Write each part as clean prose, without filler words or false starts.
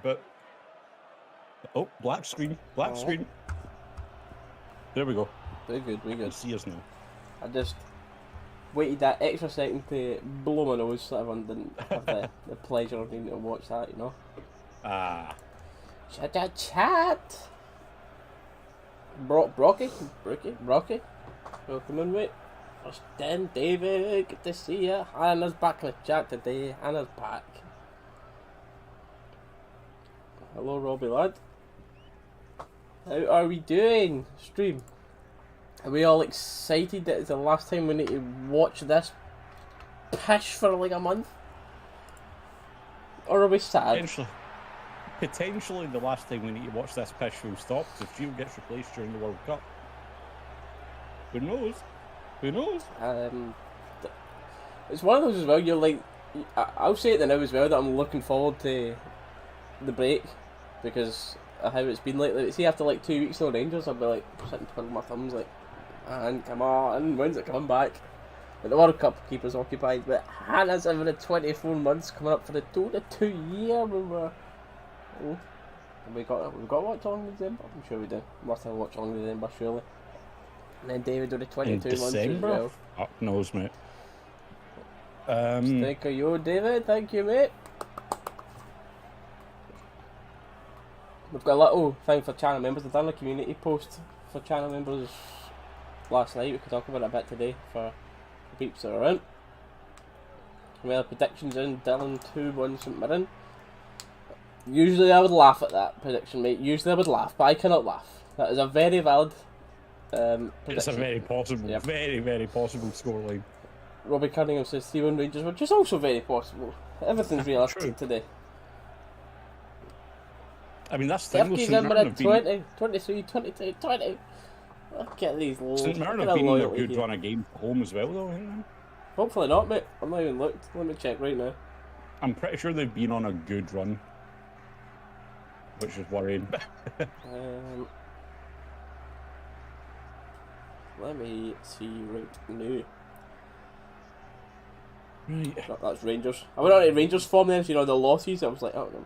But oh, black screen. There we go. Very good, very good. See us now. I just waited that extra second to blow my nose so everyone didn't have the pleasure of being able to watch that, you know. Ah. Chat. Brocky. Welcome in, mate. Austin, David, good to see you. Hannah's back in the chat today. Hannah's back. Hello, Robbie lad. How are we doing, stream? Are we all excited that it's the last time we need to watch this pish for like a month? Or are we sad? Potentially the last time we need to watch this pish full stop, because if Gio gets replaced during the World Cup. Who knows? It's one of those as well, you're like, I'll say it now as well, that I'm looking forward to the break, because of how it's been lately. See, after like 2 weeks no Rangers, I'll be like, sitting twiddling my thumbs like, man, come on, when's it coming back? But the World Cup keepers occupied, but Hannah's having the 24 months coming up for the 2 year when we're... Oh, we've got to watch Long in December? I'm sure we do. Must have watched Long in December, surely. And then David did the 22 months as well. Fuck knows, mate. Thank you, David. Thank you, mate. We've got a little thing for channel members. I've done a community post for channel members last night. We could talk about it a bit today for the peeps that are in. We have predictions in. Dylan 2-1 St. Mirren. Usually I would laugh at that prediction, mate. Usually I would laugh, but I cannot laugh. That is a very valid prediction. It's a very possible, very, very possible scoreline. Robbie Cunningham says 3-1 Rangers, which is also very possible. Everything's realistic today. I mean, that's the thing with St. Mirren have been... 20, 23, 22, 20. Look at these... St. Mirren have been in a good run of games at home as well, though, haven't they? Hopefully not, mate. I'm not even looked. Let me check right now. I'm pretty sure they've been on a good run, which is worrying. Let me see right now. Right. That's Rangers. I went on to Rangers form then, so you know, the losses, I was like, oh no.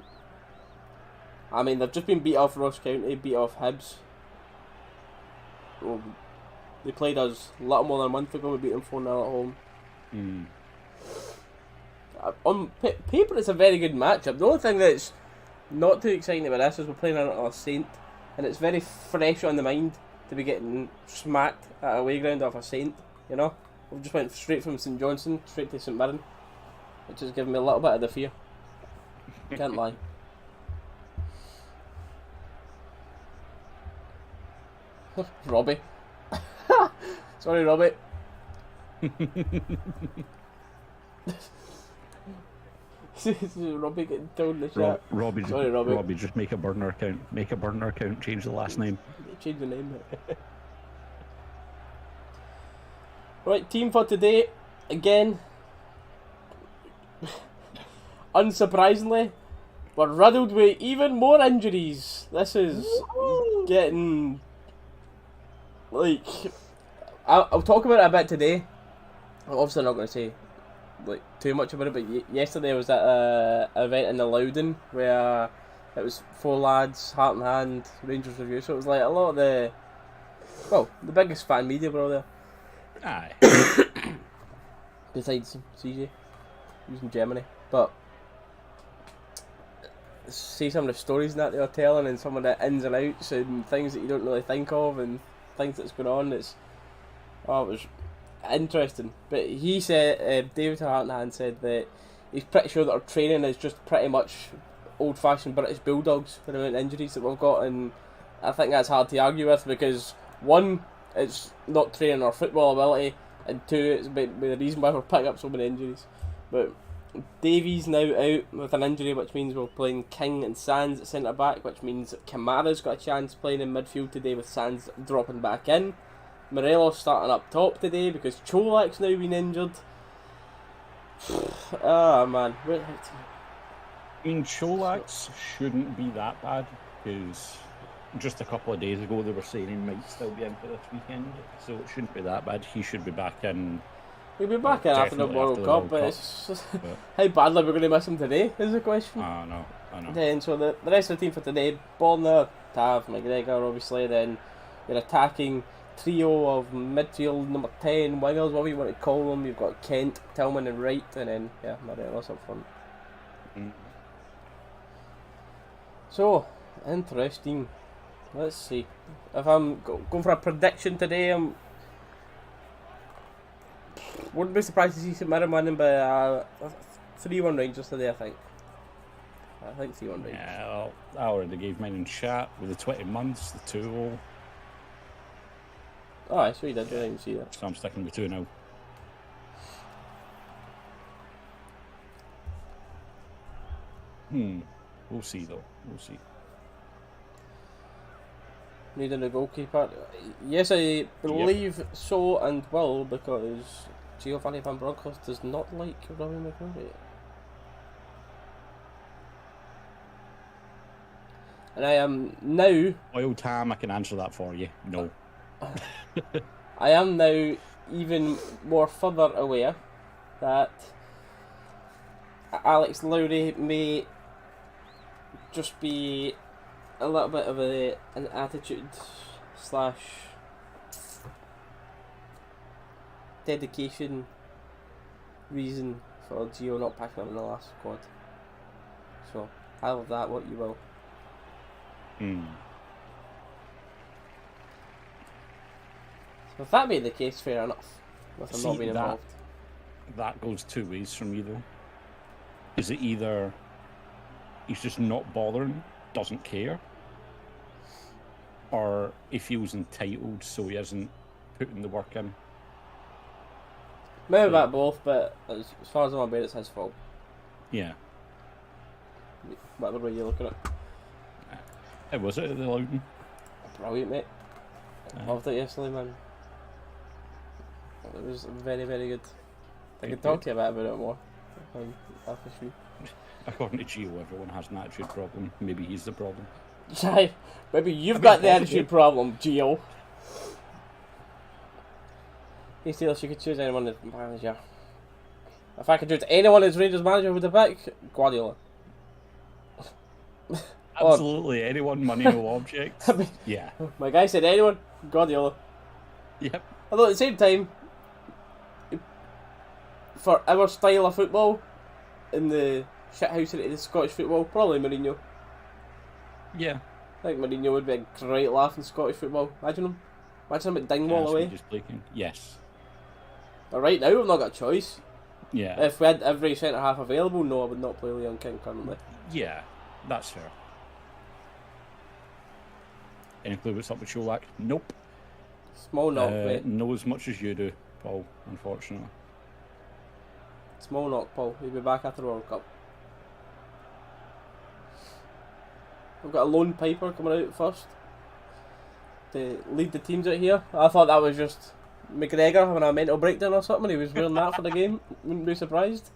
I mean, they've just been beat off Ross County, beat off Hibs. Well, they played us a little more than a month ago, we beat them 4-0 at home. On paper, it's a very good matchup. The only thing that's not too exciting about this is we're playing on a Saint, and it's very fresh on the mind to be getting smacked at a away ground off a Saint, you know? We just went straight from St Johnstone straight to St Mirren, which is giving me a little bit of the fear. Can't lie. Robbie. Sorry, Robbie. Robbie getting told in the chat. Sorry, Robbie, just make a burner account. Make a burner account, change the last name. Change the name. Right, team for today. Again, unsurprisingly, we're riddled with even more injuries. This is getting... Like, I'll talk about it a bit today. I'm obviously not going to say like too much about it, but yesterday was at an event in the Loudon where it was 4 lads, Heart and Hand, Rangers Review, so it was like a lot of the biggest fan media were all there. Aye. Besides CJ, he was in Germany, but see some of the stories that they were telling and some of the ins and outs and things that you don't really think of and things that's going on. It was interesting. But he said, David Hartnett said that he's pretty sure that our training is just pretty much old-fashioned British Bulldogs for the amount of injuries that we've got, and I think that's hard to argue with because one, it's not training our football ability, and two, it's the reason why we're picking up so many injuries. But Davies now out with an injury, which means we're playing King and Sands at centre back, which means Kamara's got a chance playing in midfield today with Sands dropping back in. Morelos starting up top today because Colak's now been injured. Ah, man. I mean, Colak's shouldn't be that bad because just a couple of days ago they were saying he might still be in for this weekend, so it shouldn't be that bad. He should be back in He'll be back in after the World Cup, but it's just how badly we're going to miss him today is the question. I know. Then, so the rest of the team for today, Borna, Tav, McGregor, obviously, then your attacking trio of midfield, number 10, wingers, whatever you want to call them. You've got Kent, Tillman and Wright, and then, yeah, Morelos up front. So, interesting. Let's see. If I'm going for a prediction today, wouldn't be surprised to see St Mirren winning by 3-1 Rangers today, I think. I think 3-1 Rangers. Yeah, well, I already gave mine in chat with the 20 months, the 2-0. Oh, I so you did, I didn't see that. So I'm sticking with 2 now. We'll see though. We'll see. Needing a goalkeeper? Yes, I believe so and will, because Giovanni Van Bronckhorst does not like Robbie McCrory. And I am now... Oil Tam, I can answer that for you. No. I am now even more further aware that Alex Lowry may just be a little bit of an attitude / dedication reason for Gio not packing up in the last squad. So, have that what you will. So if that being the case, fair enough. With him not being involved. That goes two ways from you though. Is it either he's just not bothering, doesn't care, or he feels entitled so he isn't putting the work in? Maybe about both, but as far as I'm aware, it's his fault. Yeah. Whatever way you look at it. How was it at the Loudon? Brilliant, mate. Loved it yesterday, man. It was very, very good. I can talk to you about it more after shoot. According to Gio, everyone has an attitude problem. Maybe he's the problem. Maybe you've got the attitude problem, Gio. Hey, Steelers, you could choose anyone as manager. If I could choose anyone as Rangers manager with the back, Guardiola. Absolutely anyone, money, no object. I mean, yeah. My guy said anyone, Guardiola. Yep. Although at the same time, for our style of football, in the shithouse of the Scottish football, probably Mourinho. Yeah. I think Mourinho would be a great laugh in Scottish football. Imagine him. Imagine him at Dingwall away. Just playing. Yes. But right now, we've not got a choice. Yeah. If we had every centre half available, no, I would not play Leon King currently. Yeah, that's fair. Any clue what's up with Colak? Nope. Small knock, mate. Know as much as you do, Paul, unfortunately. Small knock, Paul. He'll be back after the World Cup. We've got a lone piper coming out first to lead the teams out here. I thought that was just McGregor having a mental breakdown or something. He was wearing that for the game. Wouldn't be surprised.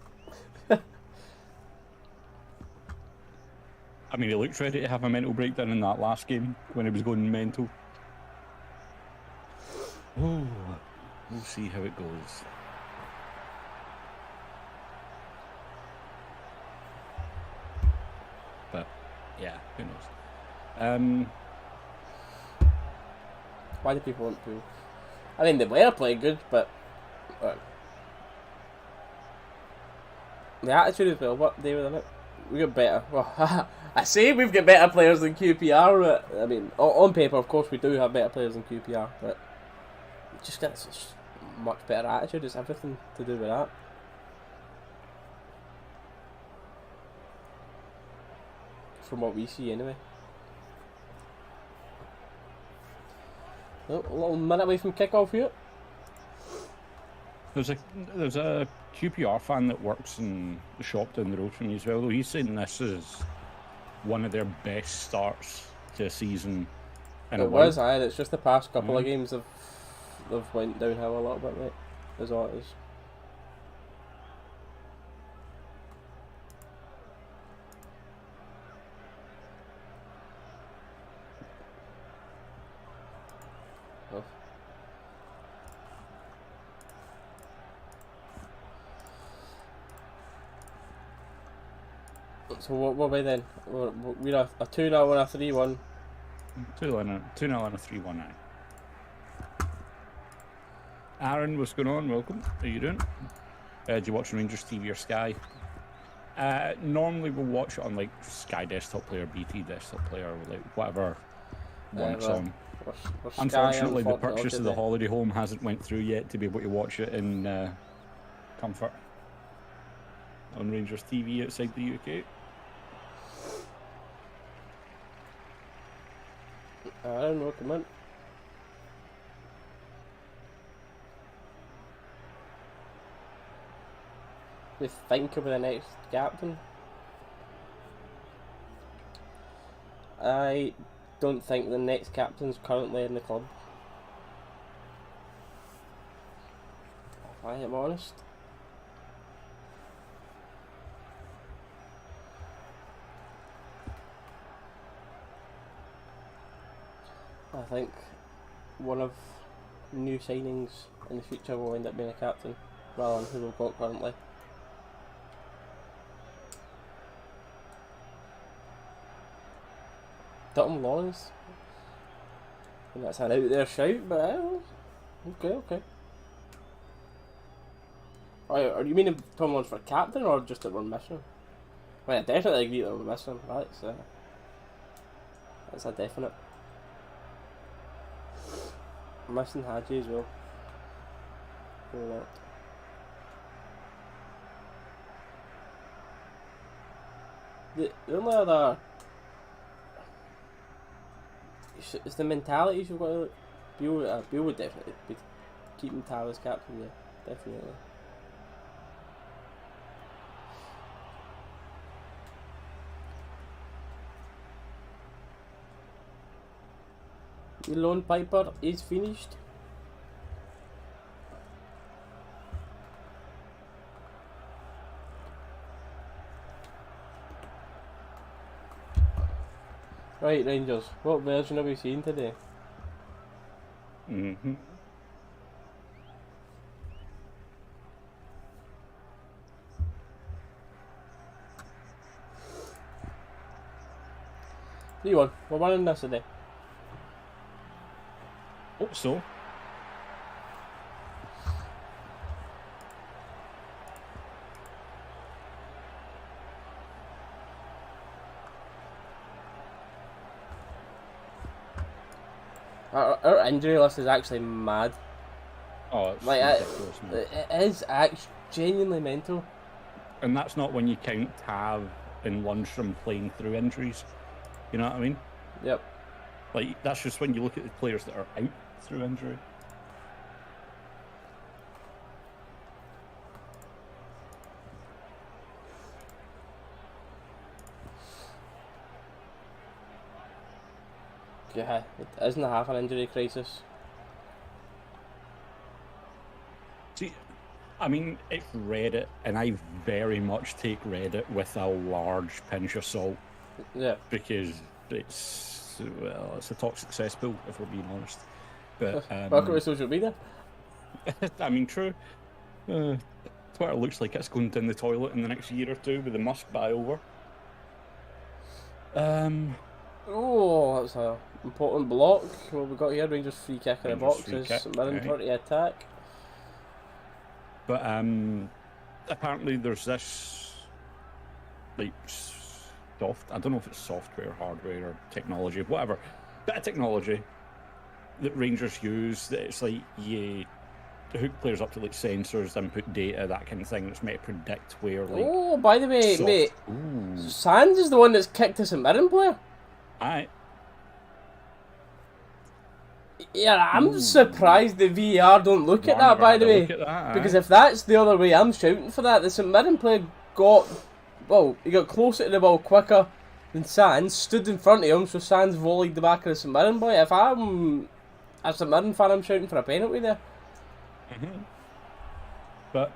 I mean, he looked ready to have a mental breakdown in that last game when he was going mental. Oh, we'll see how it goes. But, yeah, who knows? Why do people want to? I mean, they were playing good, but the attitude as well. What they were in it. We got better. Well, I say we've got better players than QPR. But, I mean, on paper, of course, we do have better players than QPR, but we just got such much better attitude. It's everything to do with that. From what we see, anyway. Oh, a little minute away from kick-off here. There's a QPR fan that works in the shop down the road from you as well, though. He's saying this is one of their best starts to a season in a while. It was, aye. It's just the past couple of games they've went downhill a little bit, mate. Is all it is. So what were we then? We're a 2-0 and a 3-1. 2-0 and a 3-1. Aaron, what's going on? Welcome. How you doing? Do you watch Rangers TV or Sky? Normally we'll watch it on like Sky Desktop Player, BT Desktop Player, like whatever one it's on. Unfortunately, the purchase of the holiday home hasn't went through yet to be able to watch it in comfort on Rangers TV outside the UK. Aaron, welcome in. We think of the next captain. I don't think the next captain's currently in the club. If I am honest. I think one of new signings in the future will end up being a captain rather than who we've got currently. Dalton Lawrence. And that's an out there shout, but okay. Are you meaning Tom Lawrence for captain or just that we're missing him? Well, I definitely agree that we're missing him. That's a definite. I'm missing Hadji as well. The only other it's the mentalities you've got to Beale would definitely be keeping Tal as captain, yeah, definitely. The Lone Piper is finished. Right, Rangers, what version are we seeing today? 3-1. We're winning this today. Hope so. Our injury list is actually mad. Oh, it's like ridiculous, man. It is actually genuinely mental. And that's not when you count Tav and Lundstrom playing through injuries. You know what I mean? Yep. Like, that's just when you look at the players that are out through injury. Yeah, it isn't half an injury crisis. See, I mean, it's Reddit, and I very much take Reddit with a large pinch of salt. Yeah. Because it's a toxic cesspool, if we're being honest. But welcome to social media. I mean, true. Twitter looks like it's going down the toilet in the next year or two with the Musk buyover. Oh, that's a important block. What we got here, Rangers free kick in the boxes. Mirren 20 attack. But apparently there's this like I don't know if it's software, hardware, or technology, whatever, bit of technology that Rangers use that it's like you hook players up to like sensors, input data, that kind of thing that's meant to predict where like. Oh, by the way, mate, Ooh. Sands is the one that's kicked us a Mirren player. Aye. Yeah, I'm surprised the VAR don't look at that, by the way. Because if that's the other way, I'm shouting for that. The St Mirren player he got closer to the ball quicker than Sands, stood in front of him, so Sands volleyed the back of the St Mirren boy. If I'm a St Mirren fan, I'm shouting for a penalty there. But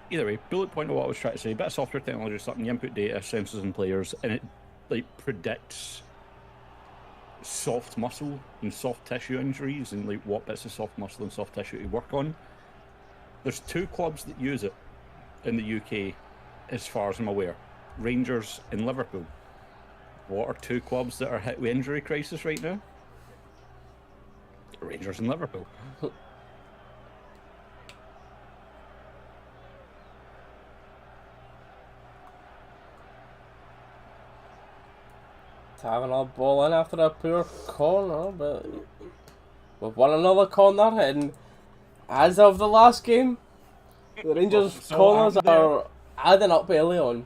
either way, bullet point of what I was trying to say, a bit of software technology or something, you input data, sensors and players, and it like predicts soft muscle and soft tissue injuries and like what bits of soft muscle and soft tissue to work on. There's 2 clubs that use it in the UK as far as I'm aware. Rangers and Liverpool. What are two clubs that are hit with injury crisis right now? Rangers and Liverpool. Having a ball in after a poor corner, but we've won another corner, and as of the last game, the Rangers' corners are adding up early on.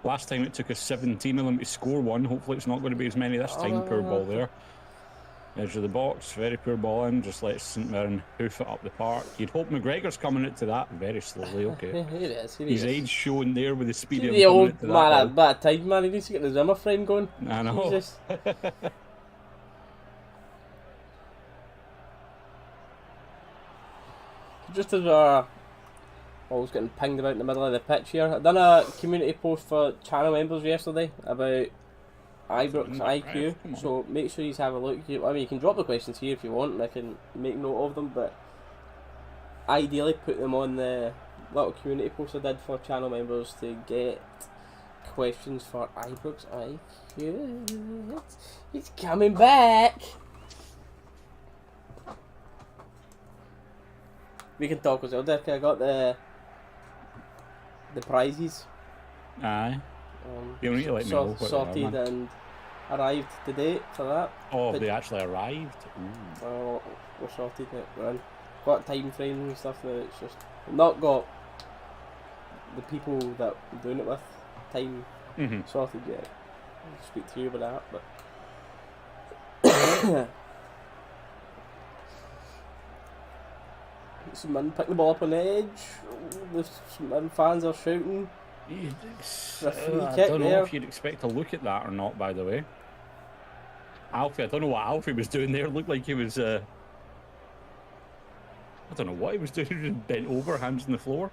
Last time it took us 17 of them to score one. Hopefully it's not going to be as many this time. Poor ball there. Edge of the box, very poor ball in. Just let St Mirren hoof it up the park. You'd hope McGregor's coming into that very slowly. Okay, his age showing there with the speed of the old to man at that time, man. He needs to get the Zimmer frame going. I know. Jesus. Just as I was getting pinged about in the middle of the pitch here, I done a community post for channel members yesterday about Ibrox IQ, so make sure you have a look. I mean, you can drop the questions here if you want, and I can make note of them, but ideally put them on the little community post I did for channel members to get questions for Ibrox IQ. It's coming back! We can talk as well, Dirk. I got the prizes. Aye. You need to let me know what sorted and arrived today for that. Oh, they actually arrived? We're sorted it. We're got time frames and stuff now. It's just not got the people that I'm doing it with time sorted yet. I'll speak to you about that, but some men pick the ball up on the edge. Some men fans are shouting. I don't know if you'd expect to look at that or not, by the way. Alfie, I don't know what Alfie was doing there. It looked like he was, I don't know what he was doing. He was bent over, hands on the floor.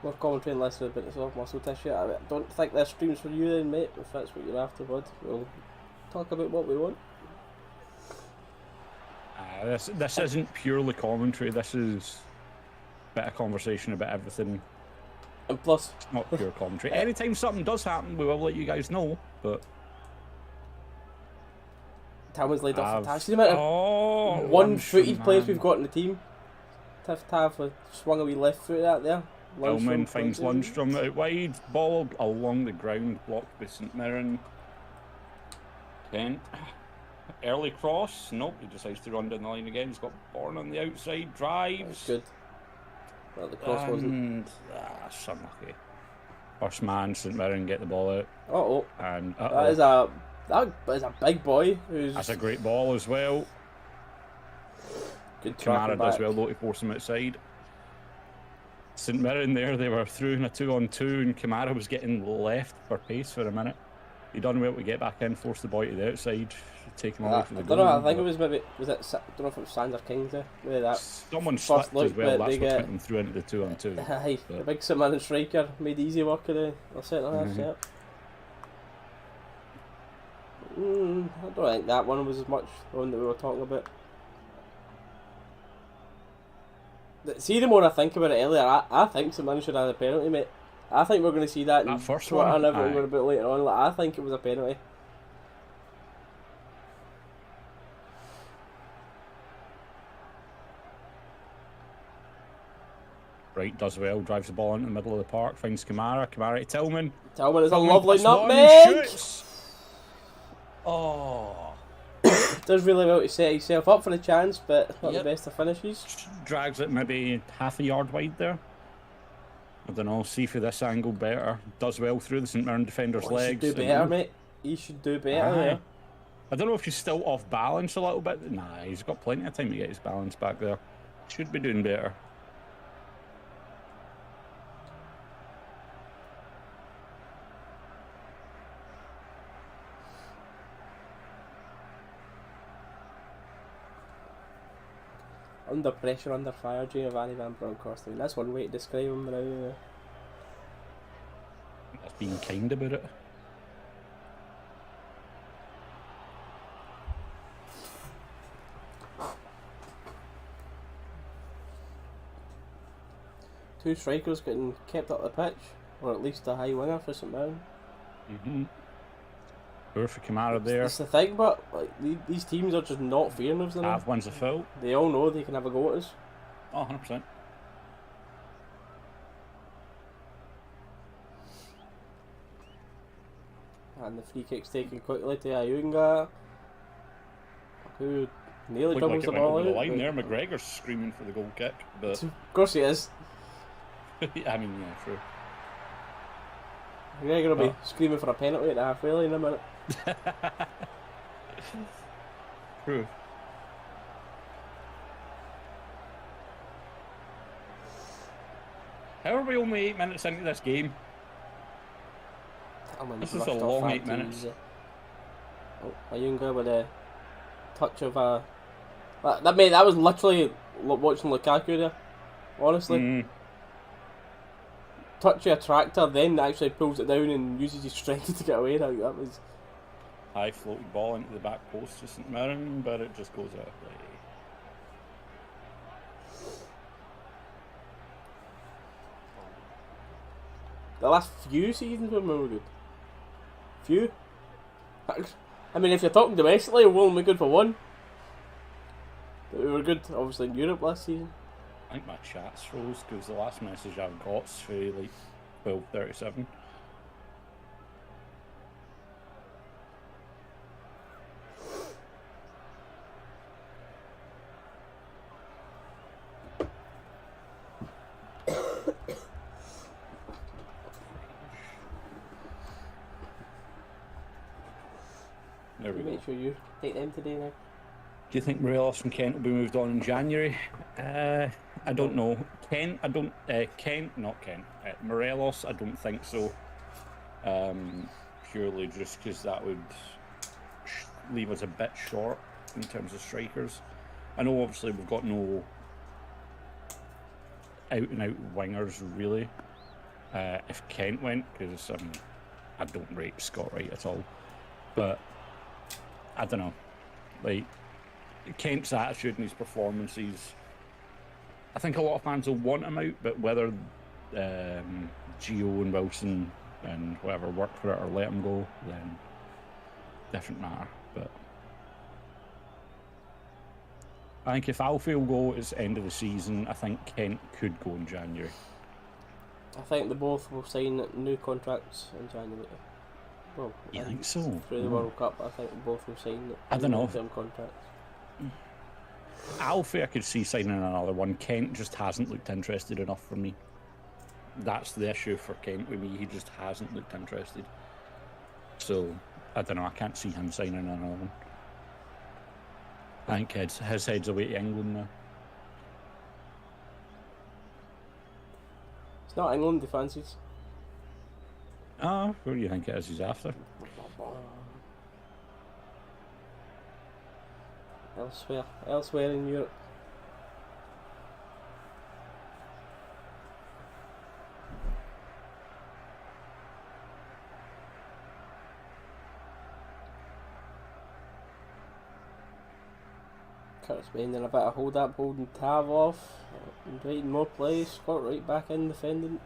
More commentary and less about it's off muscle tissue. I don't think this stream's for you then, mate, if that's what you're after, bud. We'll talk about what we want. This isn't purely commentary. This is a bit of conversation about everything. And plus, it's not pure commentary. Anytime something does happen, we will let you guys know. But Talman's laid up fantastic. The amount of one-footed players we've got in the team. Tav swung a wee left foot out there. Talman finds Lundstrom out wide. Ball along the ground, blocked by St Mirren. Kent. Early cross. Nope, he decides to run down the line again. He's got Bourne on the outside. Drives. That's good. Well, the cross wasn't. That's unlucky. First man, St Mirren get the ball out. And that is a big boy. That's a great ball as well. Good Kamara does well though to force him outside. St Mirren there, they were through in a 2-on-2 and Kamara was getting left for pace for a minute. He done well to get back in, force the boy to the outside, take him away from the goal. I don't know, I think it was maybe, I don't know if it was Sands or Kings there. Maybe that someone slipped as well, that's what put them through into the 2-on-2. Aye, the big St Mirren striker made easy work of the centre half, yeah. I don't think that one was as much the one that we were talking about. See, the more I think about it earlier, I think St Mirren should have had a penalty, mate. I think we're going to see that in first Twitter one and everything about later on. Like, I think it was a penalty. Right, does well, drives the ball into the middle of the park, finds Kamara to Tillman. Tillman is a lovely nutmeg! Oh. Does really well to set himself up for the chance, but not the best of finishes. Drags it maybe half a yard wide there. I don't know, see for this angle better. Does well through the St Mirren defender's legs. He should do better, mate. He should do better there. I don't know if he's still off balance a little bit. Nah, he's got plenty of time to get his balance back there. Should be doing better. Under pressure, under fire, Giovanni Van Bronckhorst. I mean, that's one way to describe him now. That's being kind about it. two strikers getting kept up the pitch, or at least a high winger for St Mirren. Poor for Kamara there. It's the thing, but like these teams are just not fearing of them. Half one's a foul. They all know they can have a go at us. Oh, 100%. And the free kick's taken quickly to Ayunga, who nearly doubles the ball out. The line there, McGregor's screaming for the goal kick, but Of course he is. I mean, yeah, true. McGregor will be screaming for a penalty at the halfway line in a minute. True. How are we only 8 minutes into this game? This is a long 8 minutes. Oh, Ayunga with a touch of a... That was literally watching Lukaku there, honestly. Touch of a tractor, then actually pulls it down and uses his strength to get away. That was... High floating ball into the back post to St Mirren, but it just goes out of play. The last few seasons when we were good. Few? I mean, if you're talking domestically, we're only good for one. But we were good, obviously, in Europe last season. I think my chat's froze because the last message I've got's for like 12:37. There we go. Make sure you take them today now. Do you think Morelos and Kent will be moved on in January? I don't know. Morelos, I don't think so. Purely just because that would leave us a bit short in terms of strikers. I know obviously we've got no out-and-out wingers really. If Kent went, because I don't rate Scott Wright at all. But I don't know. Like, Kent's attitude and his performances, I think a lot of fans will want him out, but whether Gio and Wilson and whoever work for it or let him go, then different matter. But I think if Alfie will go at the end of the season, I think Kent could go in January. I think they both will sign new contracts in January. Well, You think so? Through the World Cup, I think they both will sign I don't know. long-term contracts. Alfie, I could see signing another one. Kent just hasn't looked interested enough for me. That's the issue for Kent with me. He just hasn't looked interested. So, I don't know. I can't see him signing another one. I think his head's away to England now. It's not England he fancies. Ah, who do you think it is he's after? Elsewhere in Europe. Curtis Bain in a bit of hold up, holding Tav off, inviting more plays, Scott right back in defending.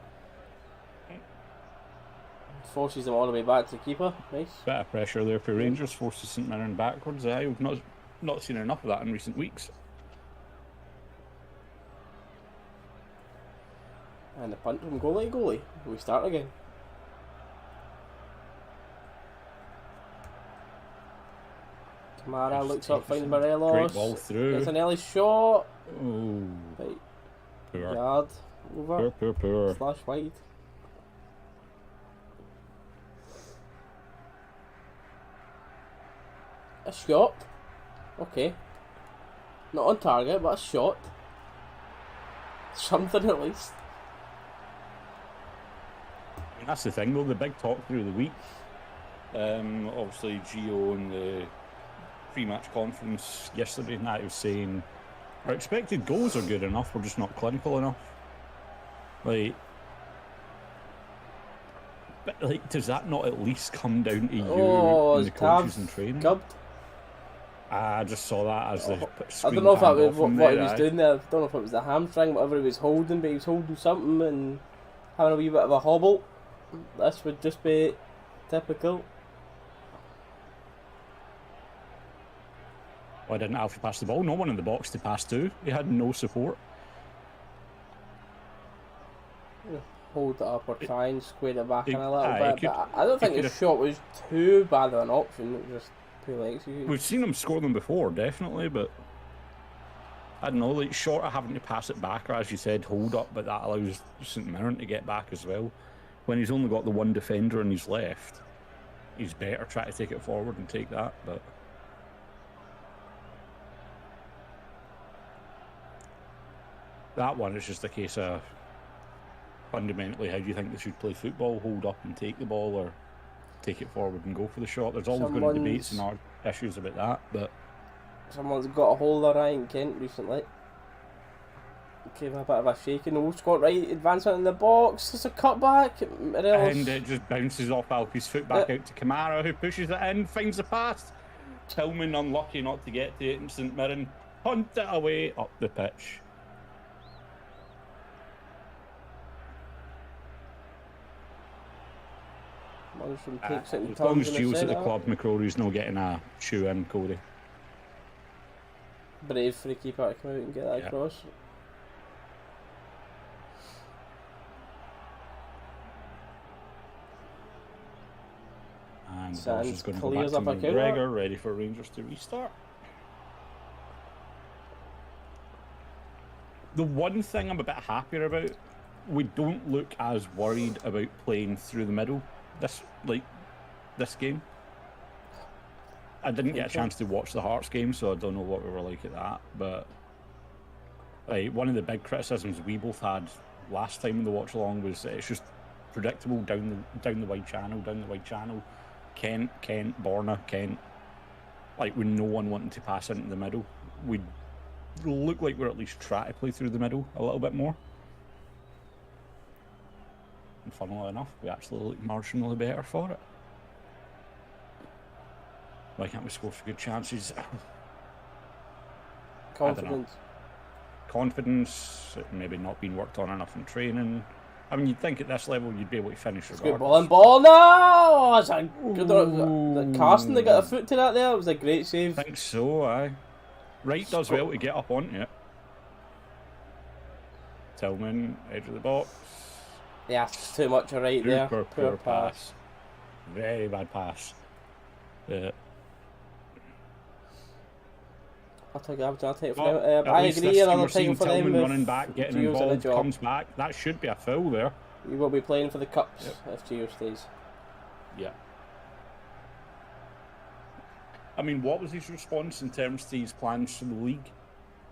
Forces them all the way back to the keeper. Nice. Bit of pressure there for Rangers, forces St Mirren backwards. We've not seen enough of that in recent weeks. And the punt from goalie. We start again. Kamara looks up, finds Morelos. Great ball through. There's an early shot. Oh, Right. poor. Yard over. Poor. Slash wide. A shot. Okay. Not on target, but a shot. Something at least. I mean, that's the thing though, the big talk through the week. Obviously Gio in the pre-match conference yesterday night was saying our expected goals are good enough, we're just not clinical enough. But does that not at least come down to you and the coaches in training? Gubbed. I just saw that as the I don't know if that was what there, he was doing there. I don't know if it was the hamstring, whatever he was holding, but he was holding something and having a wee bit of a hobble. This would just be typical. Why didn't Alfie pass the ball? No one in the box to pass to. He had no support. Hold it up or try and square it back in a little bit. Could, but I don't think his shot was too bad of an option. It was just poorly executed. We've seen him score them before, definitely, but I don't know, like short of having to pass it back, or as you said, hold up, but that allows St Mirren to get back as well. When he's only got the one defender on his left, he's better try to take it forward and take that, but that one is just a case of fundamentally how do you think they should play football? Hold up and take the ball, or take it forward and go for the shot? There's always going to be debates and issues about that, but someone's got a hold of Ryan Kent recently. Gave a bit of a shaking. Oh, Scott Wright advancement in the box. There's a cutback. Morelos. And it just bounces off Alfie's foot back out to Kamara, who pushes it in, finds the pass. Tillman unlucky not to get to it, and St Mirren punt it away up the pitch. As long as Gilles at the club, McCrory's not getting a shoe in, Cody. Brave for the keeper to come out and get that across. And the ball's just going to go back to McGregor, ready for Rangers to restart. The one thing I'm a bit happier about, we don't look as worried about playing through the middle this game. I didn't get a chance to watch the Hearts game, so I don't know what we were like at that, but like, one of the big criticisms we both had last time in the watch along was it's just predictable down the wide channel. Kent, Borna, Kent, like with no one wanting to pass into the middle. We look like we're at least trying to play through the middle a little bit more. And funnily enough, we actually look marginally better for it. Why can't we score for good chances? Confidence, maybe not being worked on enough in training. I mean, you'd think at this level you'd be able to finish regardless. Good ball and ball now! It's a good Carson, they got a foot to that there. It was a great save. I think so, aye. Wright does well to get up onto it. Tillman, edge of the box. Yeah, it's too much of Wright there. Poor pass. Very bad pass. I'll take it for them. I agree, another title for them. Running back, getting involved, comes back. That should be a foul there. You will be playing for the cups if Gio stays. Yeah. I mean, what was his response in terms to his plans for the league?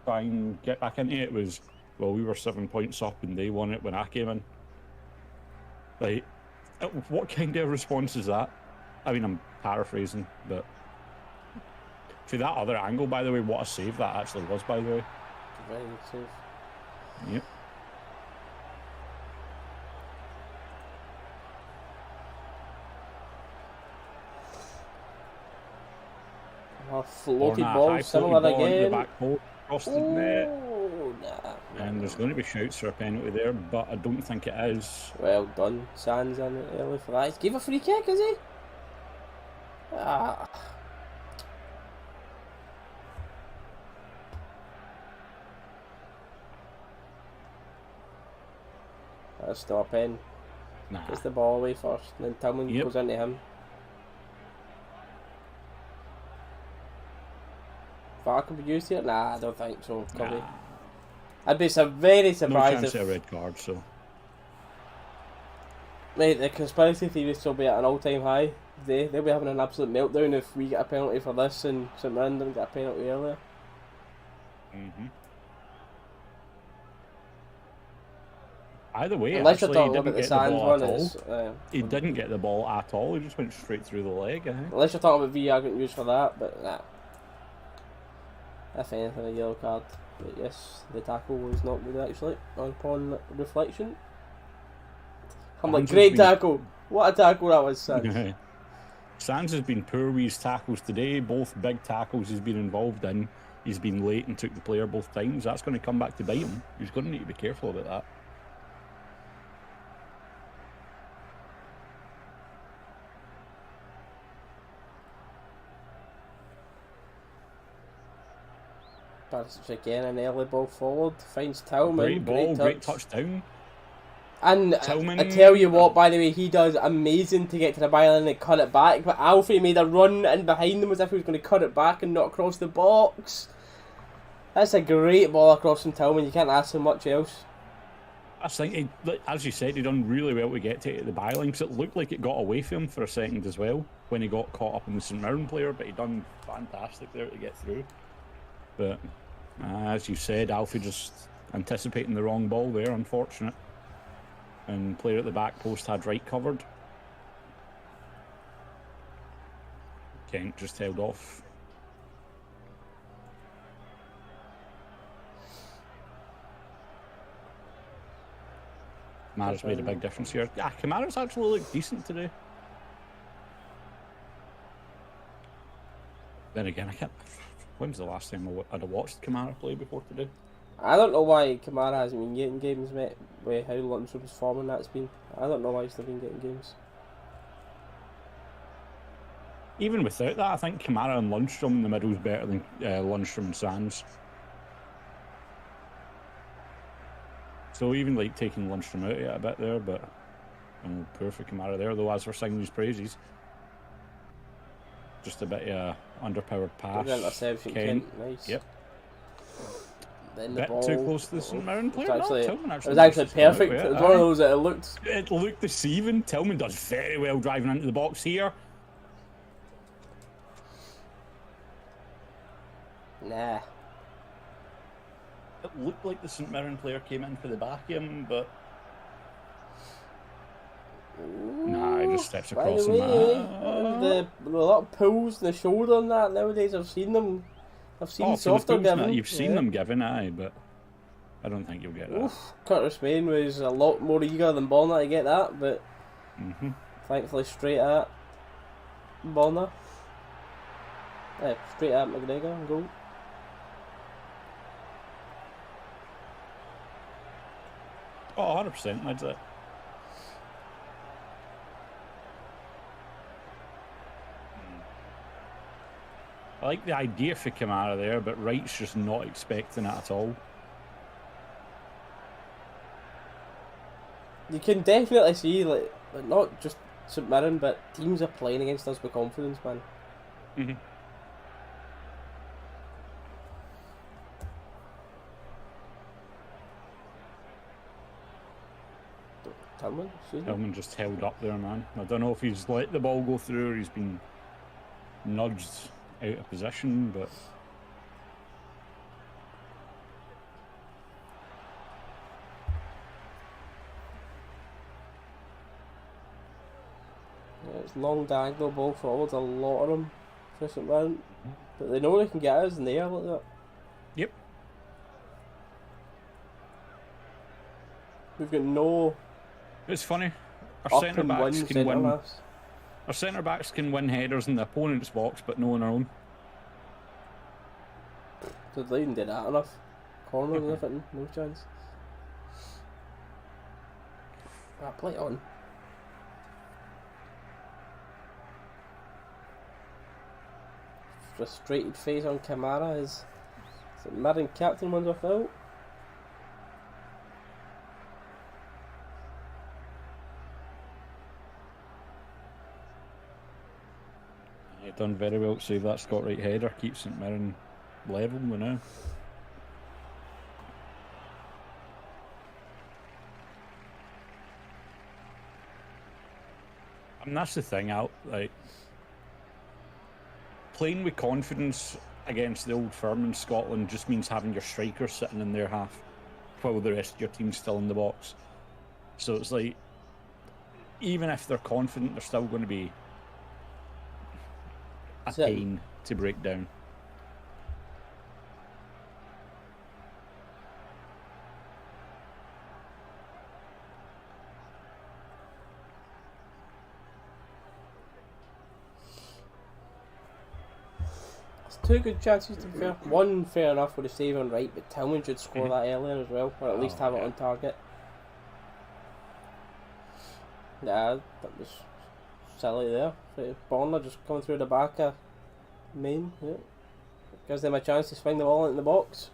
Try and get back into it? It was, well, we were 7 points up and they won it when I came in. Like, what kind of response is that? I mean, I'm paraphrasing, but for that other angle, by the way, what a save that actually was, by the way. Very good save. Yep. A floated ball, similar again. The back pole, across the net. Nah. And there's going to be shouts for a penalty there, but I don't think it is. Well done. Sands in it early for that. He gave a free kick, is he? Ah. That's still a pen. Nah. Gets the ball away first, and then Tillman goes into him. VAR can be used here? Nah, I don't think so. Nah. I'd be very surprised no chance if... of a red card, so... Mate, the conspiracy theories will be at an all-time high. They'll be having an absolute meltdown if we get a penalty for this and St Mirren didn't get a penalty earlier. Either way, unless actually, you're talking about the Sands one, he didn't get the ball at all. He just went straight through the leg, I think. Unless you're talking about VAR getting used for that, but nah. If anything, a yellow card. But yes, the tackle was not good actually, upon reflection. I'm like, great tackle! What a tackle that was, Sands. Sands has been poor with his tackles today. Both big tackles he's been involved in. He's been late and took the player both times. That's going to come back to bite him. He's going to need to be careful about that. That's again an early ball forward. Finds Tillman. Great ball, great touchdown. And Tillman, I tell you what, by the way, he does amazing to get to the byline and cut it back. But Alfie made a run in behind him as if he was going to cut it back and not across the box. That's a great ball across from Tillman. You can't ask him much else. I think, as you said, he done really well to get to it at the byline, because it looked like it got away from him for a second as well when he got caught up in the St Mirren player, but he done fantastic there to get through. But as you said, Alfie just anticipating the wrong ball there, unfortunate. And player at the back post had right covered. Kent just held off. Kamara's made a big difference here. Yeah, Kamara's actually looked decent today. Then again, I can't. When's the last time I'd have watched Kamara play before today? I don't know why Kamara hasn't been getting games, mate, with how Lundstrom's forming that's been. I don't know why he's not been getting games. Even without that, I think Kamara and Lundstrom in the middle is better than Lundstrom and Sands. So even like taking Lundstrom out of it a bit there, but poor for Kamara there, though, as we're singing his praises. Just a bit of underpowered pass. Kent. Nice. Yep. Then the ball, too close to the St Mirren player. It was actually perfect. It was one of those that it looked deceiving. Tillman does very well driving into the box here. Nah. It looked like the St Mirren player came in for the back of him, but nah, he just steps across him. The lot of pulls in the shoulder and that nowadays. I've seen them. I've seen softer given. You've seen them given, aye, but I don't think you'll get that. Curtis Main was a lot more eager than Bonner to get that, but thankfully straight at Bonner. Straight at McGregor and goal. Oh, 100%, that's it. I like the idea for Kamara there, but Wright's just not expecting it at all. You can definitely see, like not just St Mirren, but teams are playing against us with confidence, man. Tillman just held up there, man. I don't know if he's let the ball go through or he's been nudged out of position, but it's long diagonal ball forwards, a lot of them for St Mirren, but they know they can get us in the air like that. Yep. We've got no. It's funny. Our centre backs can win. Our centre backs can win headers in the opponent's box, but no in our own. Did they even do that enough? Corners and everything, no chance. Play it on. Frustrated face on Kamara as St Mirren captain wins off out. Done very well to save that Scott Wright header, keeps St Mirren level now. And that's the thing, like playing with confidence against the old firm in Scotland just means having your strikers sitting in their half while the rest of your team's still in the box. So it's like, even if they're confident, they're still going to be a pain to break down. two good chances to be fair. One fair enough with a save on right, but Tillman should score that earlier as well, or at least have it on target. Yeah, that was silly there. Bonner just coming through the back of Main. Yeah. Gives them a chance to swing the ball into the box.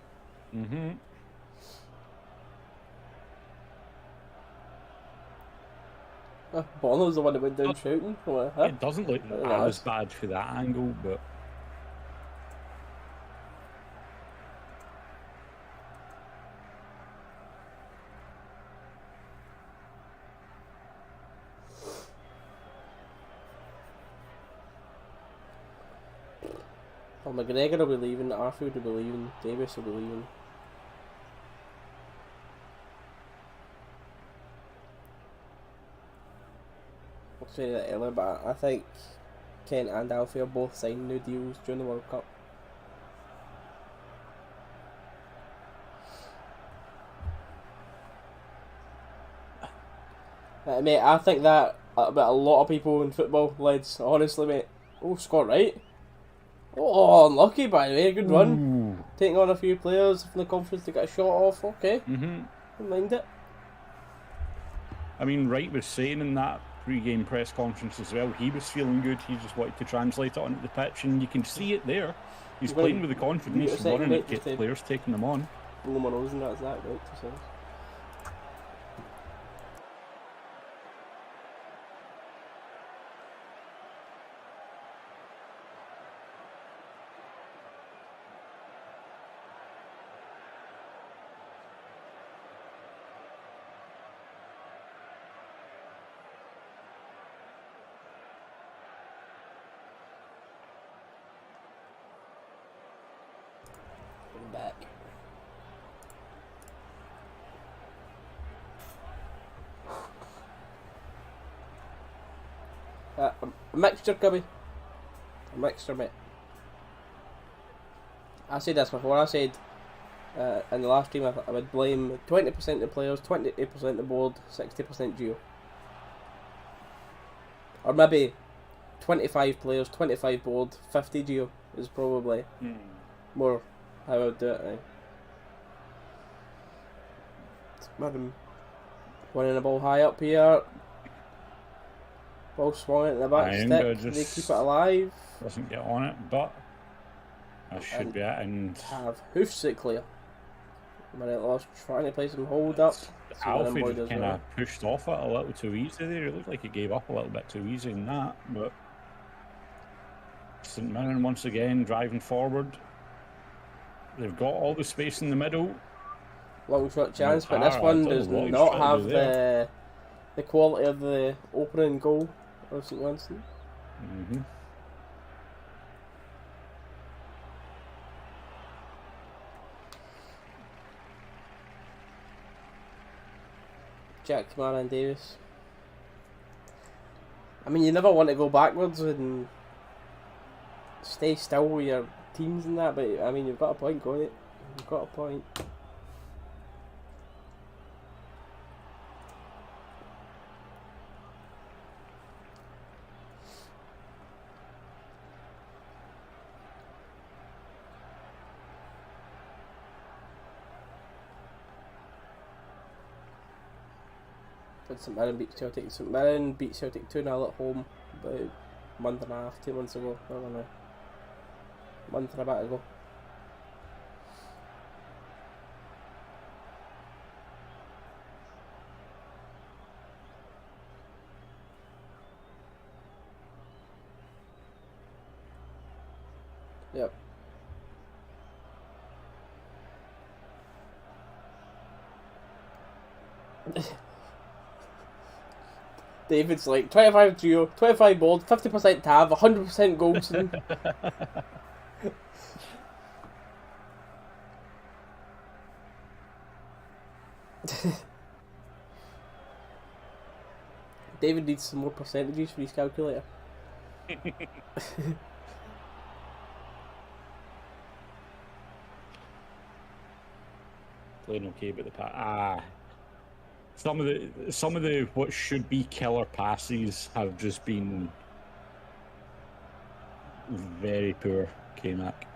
Bonner's the one that went down shooting. It doesn't look as bad for that angle, but. Well, McGregor will be leaving, Arfield will be leaving, Davis will be leaving. I'll say that earlier, but I think Kent and Alfie both signed new deals during the World Cup. Mate, I think that about a lot of people in football, lads, honestly, mate. Oh, Scott Wright. Oh, unlucky by the way, good run. Taking on a few players from the conference to get a shot off, okay. Don't mind it. I mean, Wright was saying in that pre-game press conference as well, he was feeling good, he just wanted to translate it onto the pitch, and you can see it there. He's playing with the confidence, running it, get the players taking them on. Blow my nose and that's that, right? So. Back. A mixture, Cubby. A mixture, mate. I said this before. I said in the last stream I would blame 20% the players, 20% the board, 60% Gio. Or maybe 25 players, 25 board, 50 Gio is probably more how I would do it. Right? Madam winning the ball high up here. Ball swung into the back stick. They keep it alive. Doesn't get on it, but that should be it. And have hoofs it clear. Morelos trying to play some hold up. Alfred kind of pushed off it a little too easy there. It looked like he gave up a little bit too easy in that, but St. Mirren once again driving forward. They've got all the space in the middle. Long shot chance, but this one does not have the quality of the opening goal of St. Winston. Jack, Kamara and Davis. I mean, you never want to go backwards and stay still with your teams and that, but I mean, you've got a point, got it. You've got a point. St. Mirren beat Celtic. St. Mirren beat Celtic 2-0 at home about a month and a half, 2 months ago. I don't know. A month and a bit ago. Yep. David's like 25 Gio, 25 bold, 50% Tav, 100% Goldson. David needs some more percentages for his calculator. Playing okay, but the some of the what should be killer passes have just been very poor. K-Mac.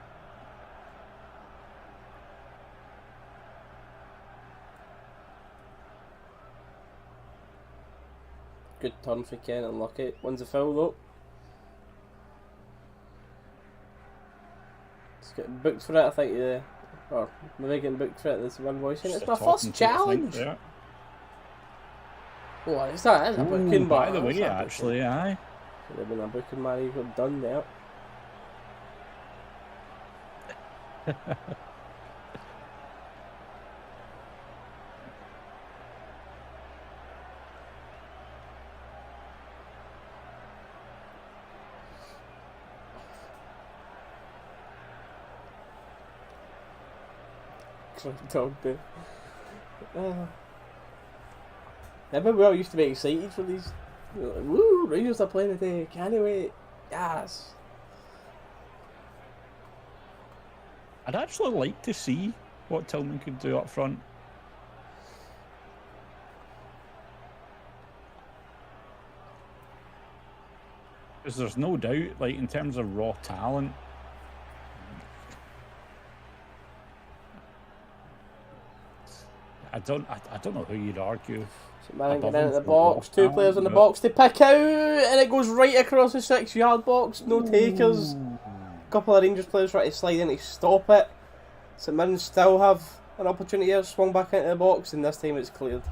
Good turn for Kent, unlucky. Wins the foul though. He's getting booked for it, I think, yeah. Or maybe getting booked for it, this one voicing. It's my first challenge! Oh, is that? It's a booking by the way, actually, aye. Should have been a booking man, he got done there. Dog bit. Remember we all used to be excited for these. Like, woo! Rangers are playing today. Can't wait. Yes. I'd actually like to see what Tillman could do up front. Because there's no doubt, like in terms of raw talent. I don't know who you'd argue. So man getting into the box, two players in the box to pick out, and it goes right across the 6-yard box, no takers. A couple of Rangers players try to slide in to stop it. St Mirren still have an opportunity here, swung back into the box, and this time it's cleared.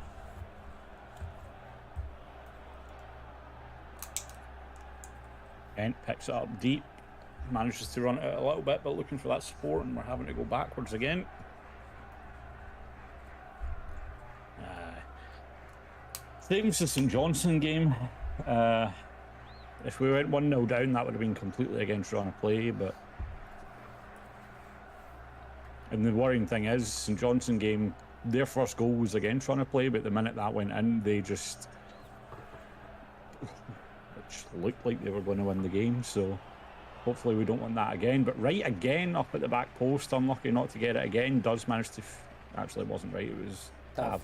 Kent picks it up deep, manages to run it out a little bit, but looking for that support, and we're having to go backwards again. Same as the St Johnstone game. If we went 1-0 down, that would have been completely against run of play. But and the worrying thing is, St Johnstone game, their first goal was against run of play, but the minute that went in, they just looked like they were going to win the game. So hopefully we don't want that again. But right again, up at the back post, unlucky not to get it again. Does manage to actually, it wasn't right. It was Tav.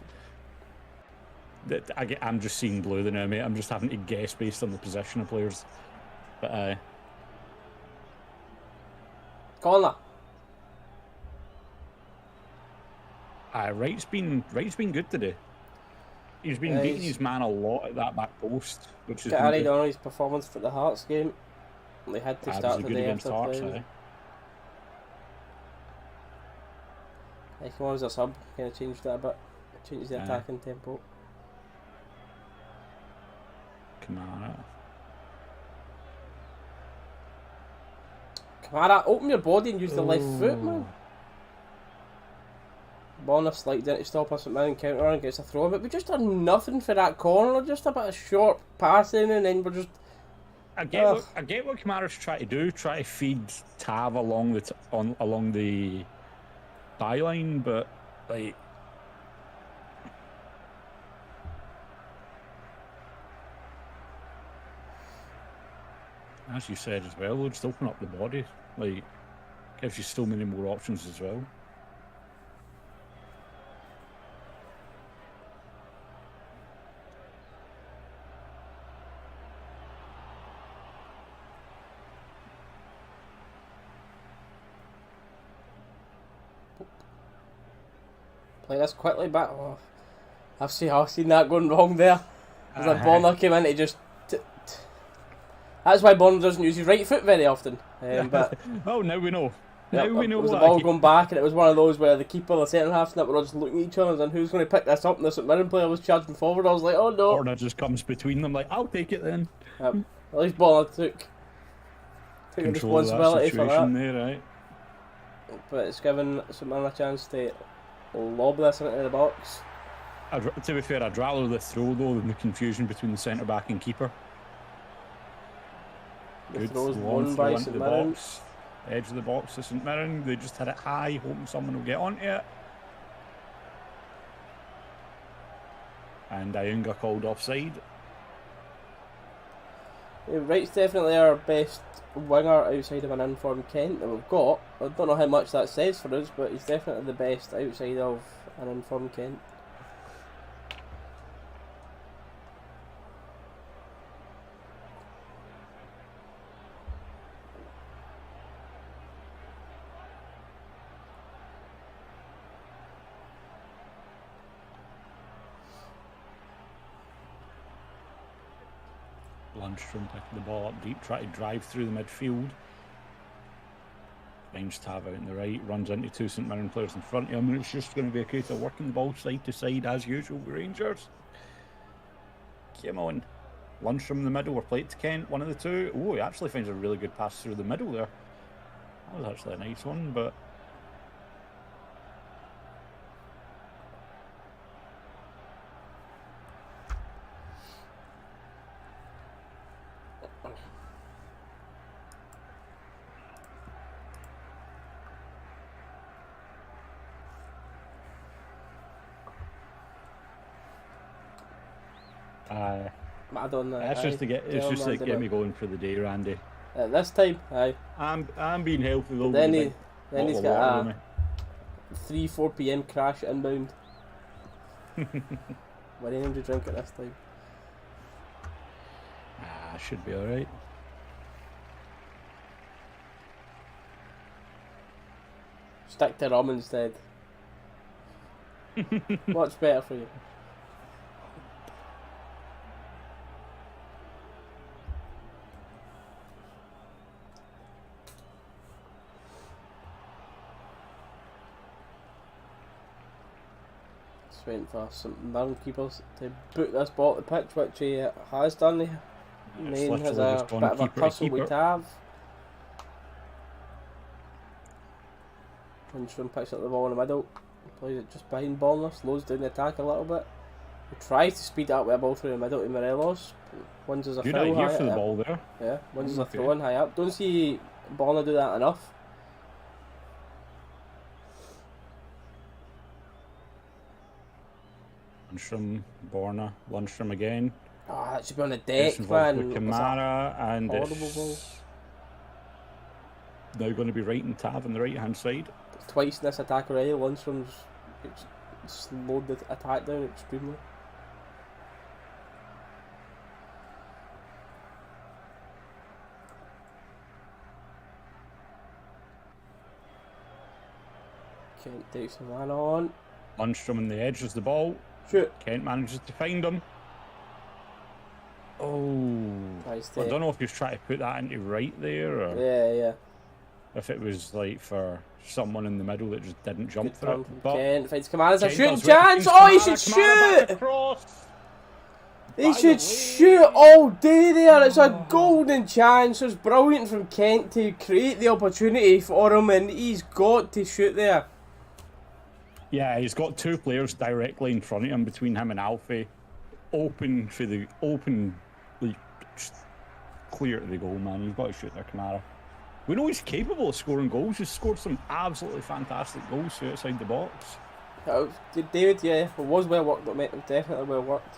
I'm just seeing blue now, mate. I'm just having to guess based on the position of players. But Colak. Wright's been good today. He's been beating his man a lot at that back post, which is carried on his performance for the Hearts game. They had to start the day after playing. He came on as a sub, kind of changed that a bit, changed the attacking tempo. Kamara, open your body and use the left foot, man. Bonner slides in to stop us at Mirren counter and gets a throw, but we just done nothing for that corner. Just a bit of short passing, and then we're just. I get what Kamara's trying to do, try to feed Tav along the byline, but like. As you said as well, just open up the body. Like, gives you so many more options as well. Play this quickly back. Oh, I've seen that going wrong there. As a Bonner came in, he just. That's why Bonner doesn't use his right foot very often. But oh, now we know. Now we know. It was the ball going back, and it was one of those where the keeper, the centre half, and that were all just looking at each other, and who's going to pick this up? And the St Mirren player was charging forward. I was like, oh no. Corner just comes between them, like, I'll take it then. Yep. At least Bonner took responsibility for that. There, right? But it's given St Mirren a chance to lob this into the box. To be fair, I'd rather the throw though than the confusion between the centre back and keeper. Good long throw into the box. Edge of the box to St Mirren. They just hit it high, hoping someone will get onto it. And Ayunga called offside. Yeah, Wright's definitely our best winger outside of an informed Kent that we've got. I don't know how much that says for us, but he's definitely the best outside of an informed Kent. Lundstrom picking the ball up deep, trying to drive through the midfield. Finds Tav out on the right, runs into two St Mirren players in front of him, and it's just going to be a case of working the ball side to side as usual with Rangers. Come on. Lundstrom in the middle, or play it to Kent, one of the two. Oh, he actually finds a really good pass through the middle there. That was actually a nice one, but... That's just to get me going for the day, Randy. At this time, aye. I'm being healthy though. Then he's got a 3-4 PM crash inbound. What energy drink at this time? Should be alright. Stick to rum instead. What's better for you? Waiting for some Mirren keepers to boot this ball at the pitch, which he has done. Main has a bit of a tussle with Tav. Lundstrom picks up the ball in the middle, plays it just behind Bonner, slows down the attack a little bit. He tries to speed up with a ball through the middle to Morelos. One's as a good foul idea high for the up. ball there. Yeah, one's as a throw in high up. Don't see Bonner do that enough. Lundstrom, Borna, Lundstrom again. Oh, that should be on the deck, man. Kamara, and horrible ball. Now going to be right in Tav on the right hand side. Twice in this attack already. Lundstrom's slowed the attack down extremely. Kent takes the man on. Lundstrom on the edge is the ball. Shoot. Kent manages to find him. Oh. Nice. I don't know if he was trying to put that into right there, or yeah. if it was like for someone in the middle that just didn't jump for it. But Kent finds Kamara's a shooting chance. Oh, he should shoot! He should shoot all day there. It's a golden chance. It's brilliant from Kent to create the opportunity for him, and he's got to shoot there. Yeah, he's got two players directly in front of him, between him and Alfie. Open, like, just clear to the goal, man. You've got to shoot there, Kamara. We know he's capable of scoring goals. He's scored some absolutely fantastic goals outside the box. David, yeah, it was well worked, but mate, definitely well worked.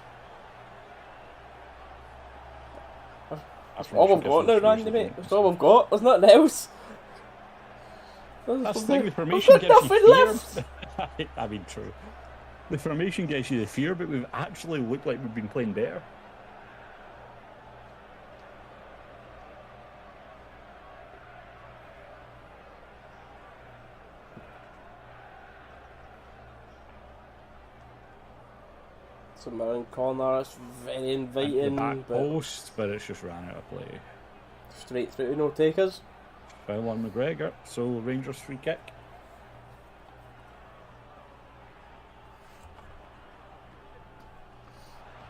That's all we've got now, Randy, mate. That's all we've got. There's nothing else. That's the thing, the formation gives you fear. I mean, true. The formation gives you the fear, but we've actually looked like we've been playing better. Some Mirren corner, it's very inviting. The back post, but it's just ran out of play. Straight through to no takers. Foul on McGregor, so Rangers free kick.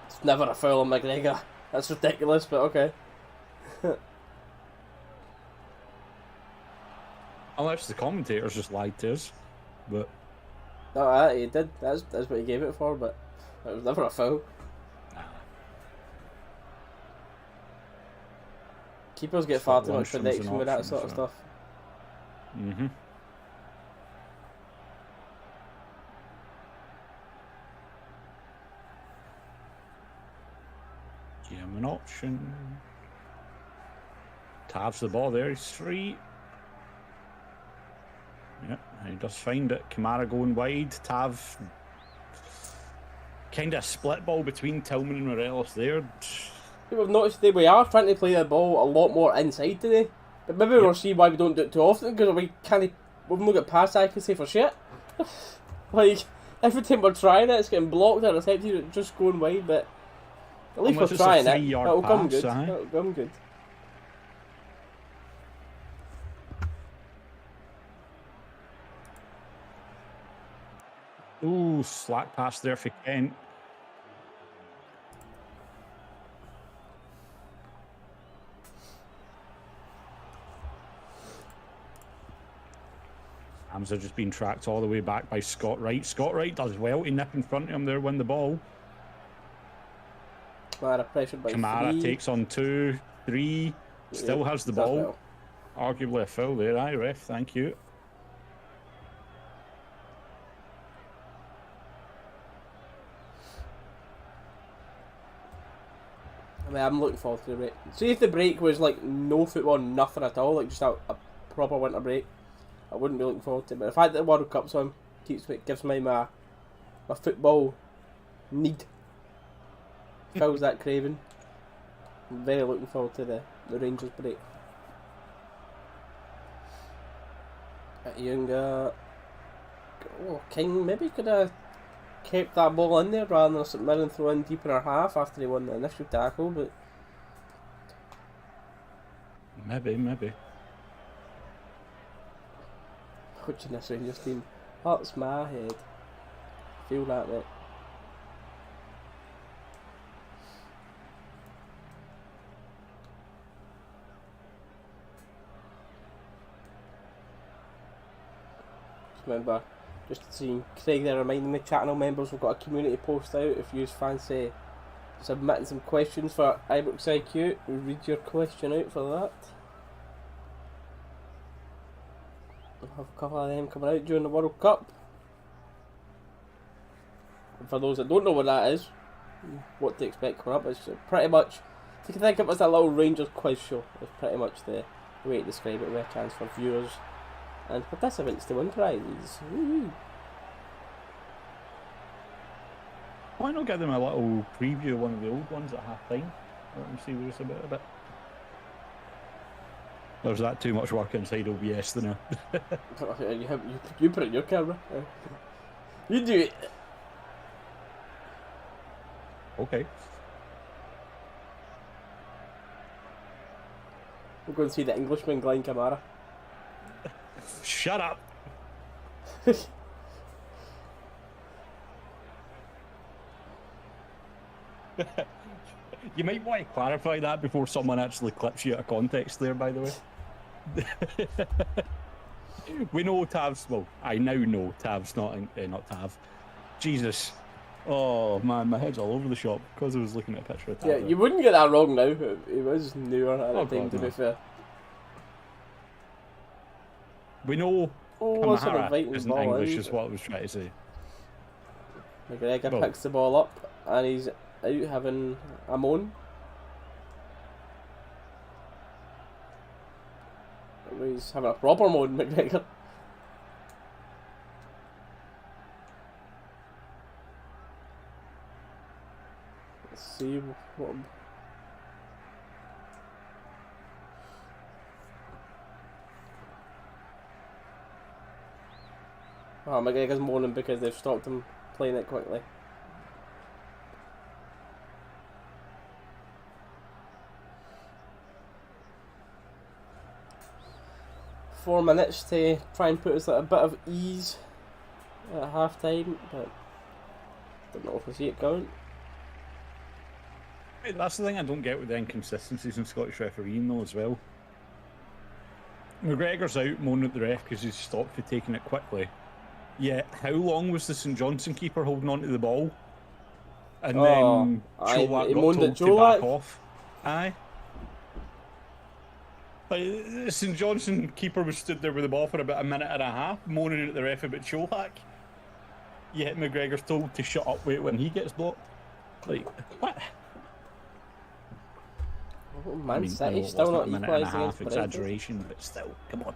It's never a foul on McGregor. That's ridiculous, but okay. Unless the commentators just lied to us, but... No, he did. That's what he gave it for, but it was never a foul. Nah. Keepers get far too much prediction with that sort of stuff. Mm-hmm. Give him an option. Tav's the ball there, he's free. Yep, he does find it. Kamara going wide. Tav, kind of split ball between Tillman and Morelos there. We've noticed that we are trying to play the ball a lot more inside today, but maybe we'll see why we don't do it too often, because we've not got pass accuracy for shit. Like, every time we're trying it, it's getting blocked or intercepted, just going wide, but At least Unless we're it's a trying it. 3-yard That'll come pass, good. aye. That'll come good. Ooh, slack pass there for Kent. Hamza just been tracked all the way back by Scott Wright. Scott Wright does well to nip in front of him there, win the ball. Kamara pressured by Kamara 3. takes on 2, 3, still has the ball. Well. Arguably a foul there, aye, ref, thank you. I mean, I'm looking forward to the break. See if the break was like no football, nothing at all, like just a proper winter break, I wouldn't be looking forward to it. But the fact that the World Cup's on gives me my football need, fills that craving. I'm very looking forward to the Rangers break. Younger, King maybe could have kept that ball in there rather than St Mirren throw in deep in our half after he won the initial tackle, but Maybe. coaching this Rangers team hurts my head. Feel that, mate. Remember, just seeing Craig there reminding me, channel members, we've got a community post out if you fancy submitting some questions for Ibrox IQ. We'll read your question out for that. We'll have a couple of them coming out during the World Cup. And for those that don't know what that is, what to expect coming up, it's pretty much, if you can think of it as a little Rangers quiz show, it's pretty much the way to describe it, with a chance for viewers and participants to win prizes. Woo-hoo. Why not get them a little preview of one of the old ones at half time? Let them see what it's about a bit. There's that too much work inside OBS then. You put it in your camera. You do it. Okay. We're going to see the Englishman Glenn Kamara. Shut up. You might want to clarify that before someone actually clips you out of context there, by the way. We know Tav's, well, I now know Tav's not Tav. Jesus. Oh man, my head's all over the shop because I was looking at a picture of Tav. Yeah, you wouldn't get that wrong now. He was newer at the time, to be fair. We know Kamara isn't English, is what I was trying to say. McGregor picks the ball up and he's out having a moan. He's having a proper moan, McGregor. Let's see what. Oh, McGregor's moaning because they've stopped him playing it quickly. Four minutes to try and put us at a bit of ease at half time, but don't know if we see it going. That's the thing I don't get with the inconsistencies in Scottish refereeing though as well. McGregor's out moaning at the ref because he's stopped for taking it quickly. Yeah, how long was the St Johnstone keeper holding on to the ball? And then Colak got told to back off. Aye. Like, St Johnstone keeper was stood there with the ball for about a minute and a half, moaning at the ref about Colak. Yet McGregor's told to shut up when he gets blocked. Like, what? Oh, Man City still not equalising. A minute and a half exaggeration, but still, come on.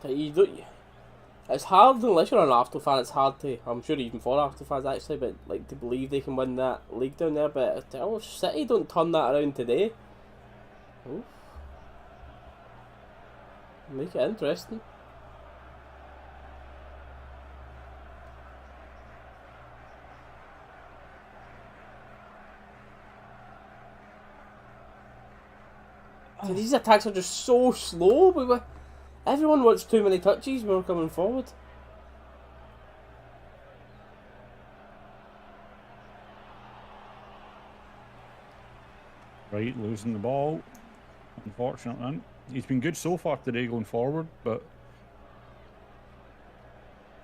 It's hard unless you're an Arsenal fan. It's hard to. I'm sure even for Arsenal fans actually, but like to believe they can win that league down there. But City don't turn that around today. Oof. Make it interesting. See, these attacks are just so slow. Everyone wants too many touches when we're coming forward. Right, losing the ball. Unfortunate then. He's been good so far today going forward, but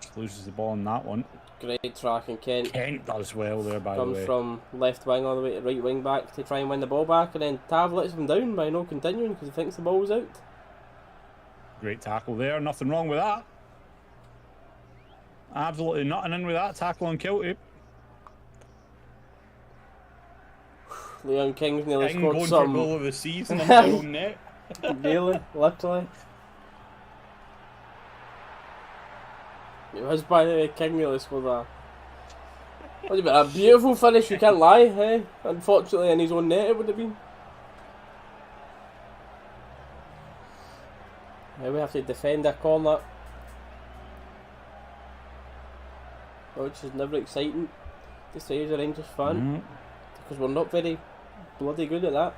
just loses the ball on that one. Great track, and Kent does well there, by the way. Comes from left wing all the way to right wing back to try and win the ball back, and then Tav lets him down by not continuing because he thinks the ball was out. Great tackle there, nothing wrong with that. Absolutely nothing in with that tackle on Kilty. Leon King's nearly King scored going some. for goal of the season in his own net. Really, literally. It was, by the way, King nearly scored that. What about a beautiful finish, you can't lie, eh? Unfortunately, in his own net it would have been. Now we have to defend a corner, which is never exciting to say as a Rangers fan, because we're not very bloody good at that.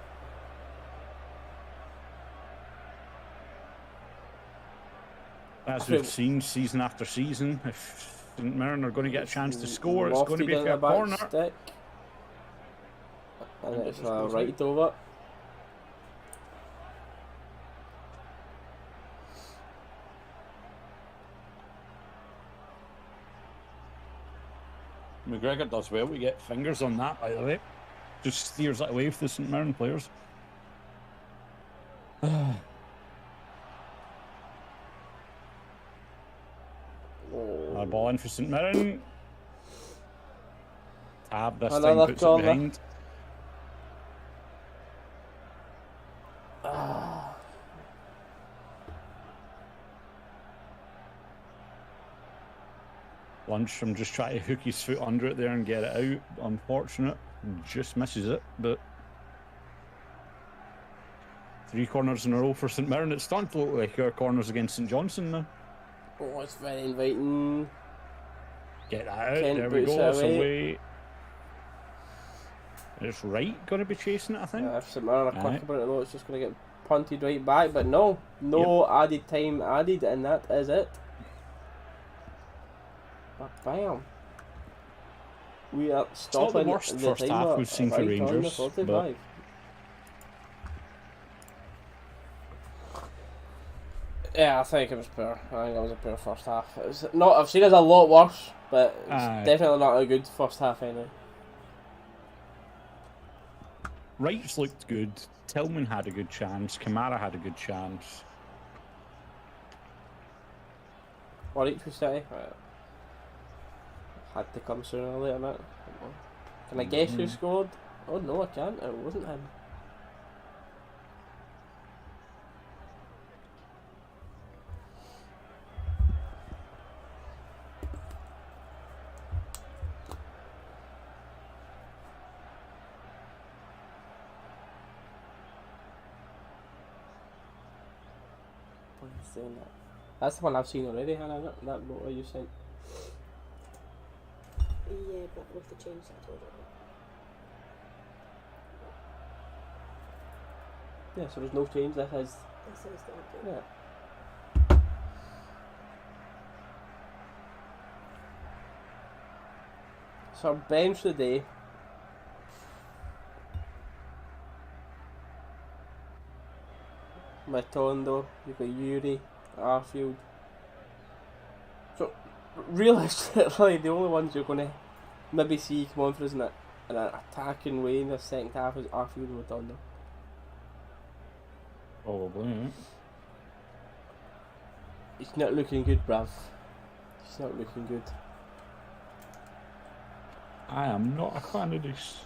As we've seen season after season, if St Mirren are going to get a chance to score, it's going to be a corner. Stick. And it's right over. McGregor does well. We get fingers on that, by the way. Just steers it away for the St Mirren players. Our ball in for St Mirren. Tab this time puts it behind. Lundstrom just trying to hook his foot under it there and get it out. Unfortunate. Just misses it, but 3 corners in a row for St Mirren. It's starting to look like our corners against St Johnstone now. Oh, it's very inviting. Get that out. Kent there we go. It's away. It's right going to be chasing it, I think. If St Mirren are quick about it though, it's just going to get punted right back. But no added time added, and that is it. But bam. We are stopping it's not the worst first half we've seen for Rangers. But yeah, I think it was poor. I think it was a poor first half. It was not. I've seen it as a lot worse, but it's definitely not a good first half anyway. Wrights looked good. Tillman had a good chance. Kamara had a good chance. What each we say? Right. Had to come sooner or later, mate. Can I guess who scored? Oh no, I can't. It wasn't him. Saying that. That's the one I've seen already, Hannah. That photo you sent. Yeah, but with the change that I told you. Yeah, so there's no change. That has. This is the update. Yeah. So our bench today. Matondo, you've got Yuri, Arfield. So, realistically, the only ones you're going to maybe see come on for us in an attacking way in the second half is Arfield and Matondo. Probably, yeah. It's not looking good, bruv. It's not looking good. I am not a fan of this.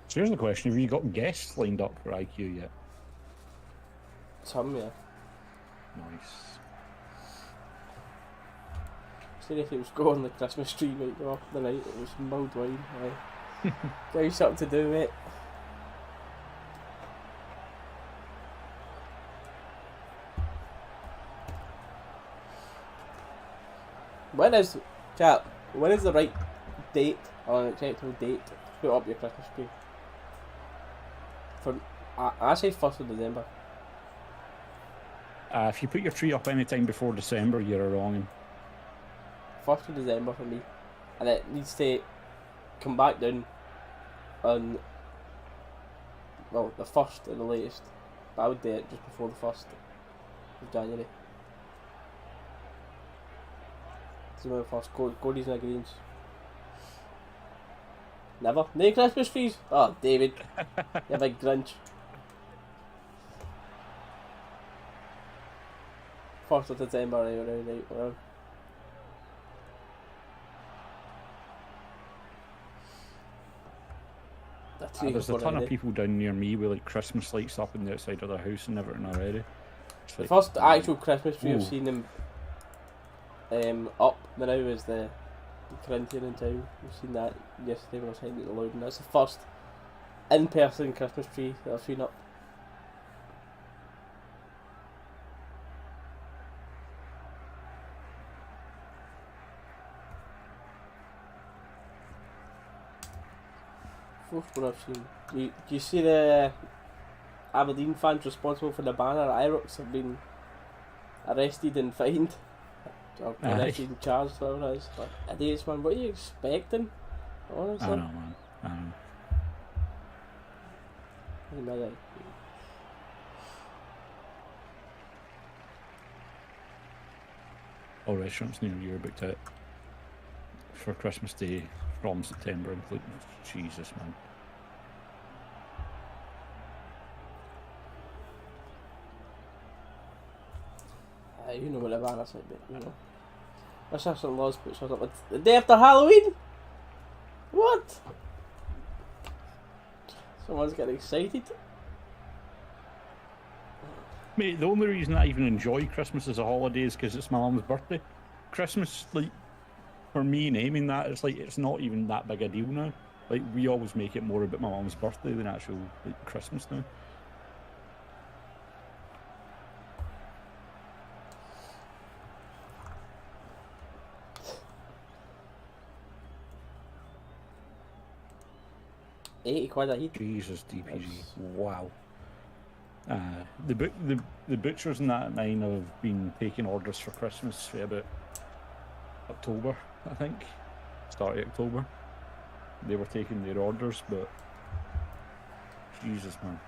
So here's the question, have you got guests lined up for IQ yet? Some, yeah. Nice. See if it was going the Christmas tree might go off the night, it was mulled wine, aye. Give you something to do, mate. When is the right date or an acceptable date to put up your Christmas tree? I say 1st of December. If you put your tree up any time before December, you're wrong. 1st of December for me, and it needs to come back down on, well, the 1st at the latest, but I would do it just before the 1st of January. So first, Cody's and greens. Never. No Christmas trees? Oh, David. You big Grinch. 1st of December, right. There's a ton of people down near me with like Christmas lights up on the outside of their house and everything already. It's the like, first actual Christmas tree ooh. I've seen them up now is the Corinthian in town. We've seen that yesterday when I was heading to the Loudon. That's the first in-person Christmas tree that I've seen up. First one I've seen. Do you see the Aberdeen fans responsible for the banner at Ibrox have been arrested and fined? Or arrested and charged, whatever it is. But idiots, man, what are you expecting? Honestly. I know, man. I know. All restaurants near you are booked out for Christmas Day from September, including Jesus, man. You know what the banner's like, but you know. My sister-in-law's puts us up the day after Halloween? What? Someone's getting excited. Mate, the only reason I even enjoy Christmas as a holiday is because it's my mum's birthday. Christmas, like, for me naming that, it's like, it's not even that big a deal now. Like, we always make it more about my mum's birthday than actual, like, Christmas now. £80 a heat. Jesus, DPG. Wow. The butchers and that at mine have been taking orders for Christmas for about October, I think. Start of October. They were taking their orders, but Jesus, man.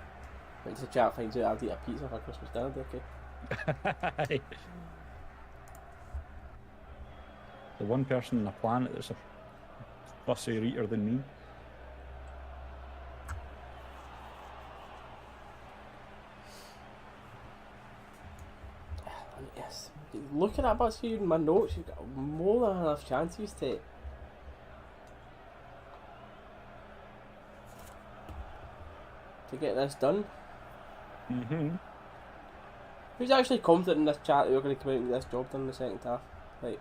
Once the chat finds out I'll eat a pizza for Christmas dinner, okay? The one person on the planet that's a fussier eater than me. Yes. Look at that bus here in my notes, you've got more than enough chances to get this done. Who's actually confident in this chat that we're going to come out and get this job done in the second half? Right.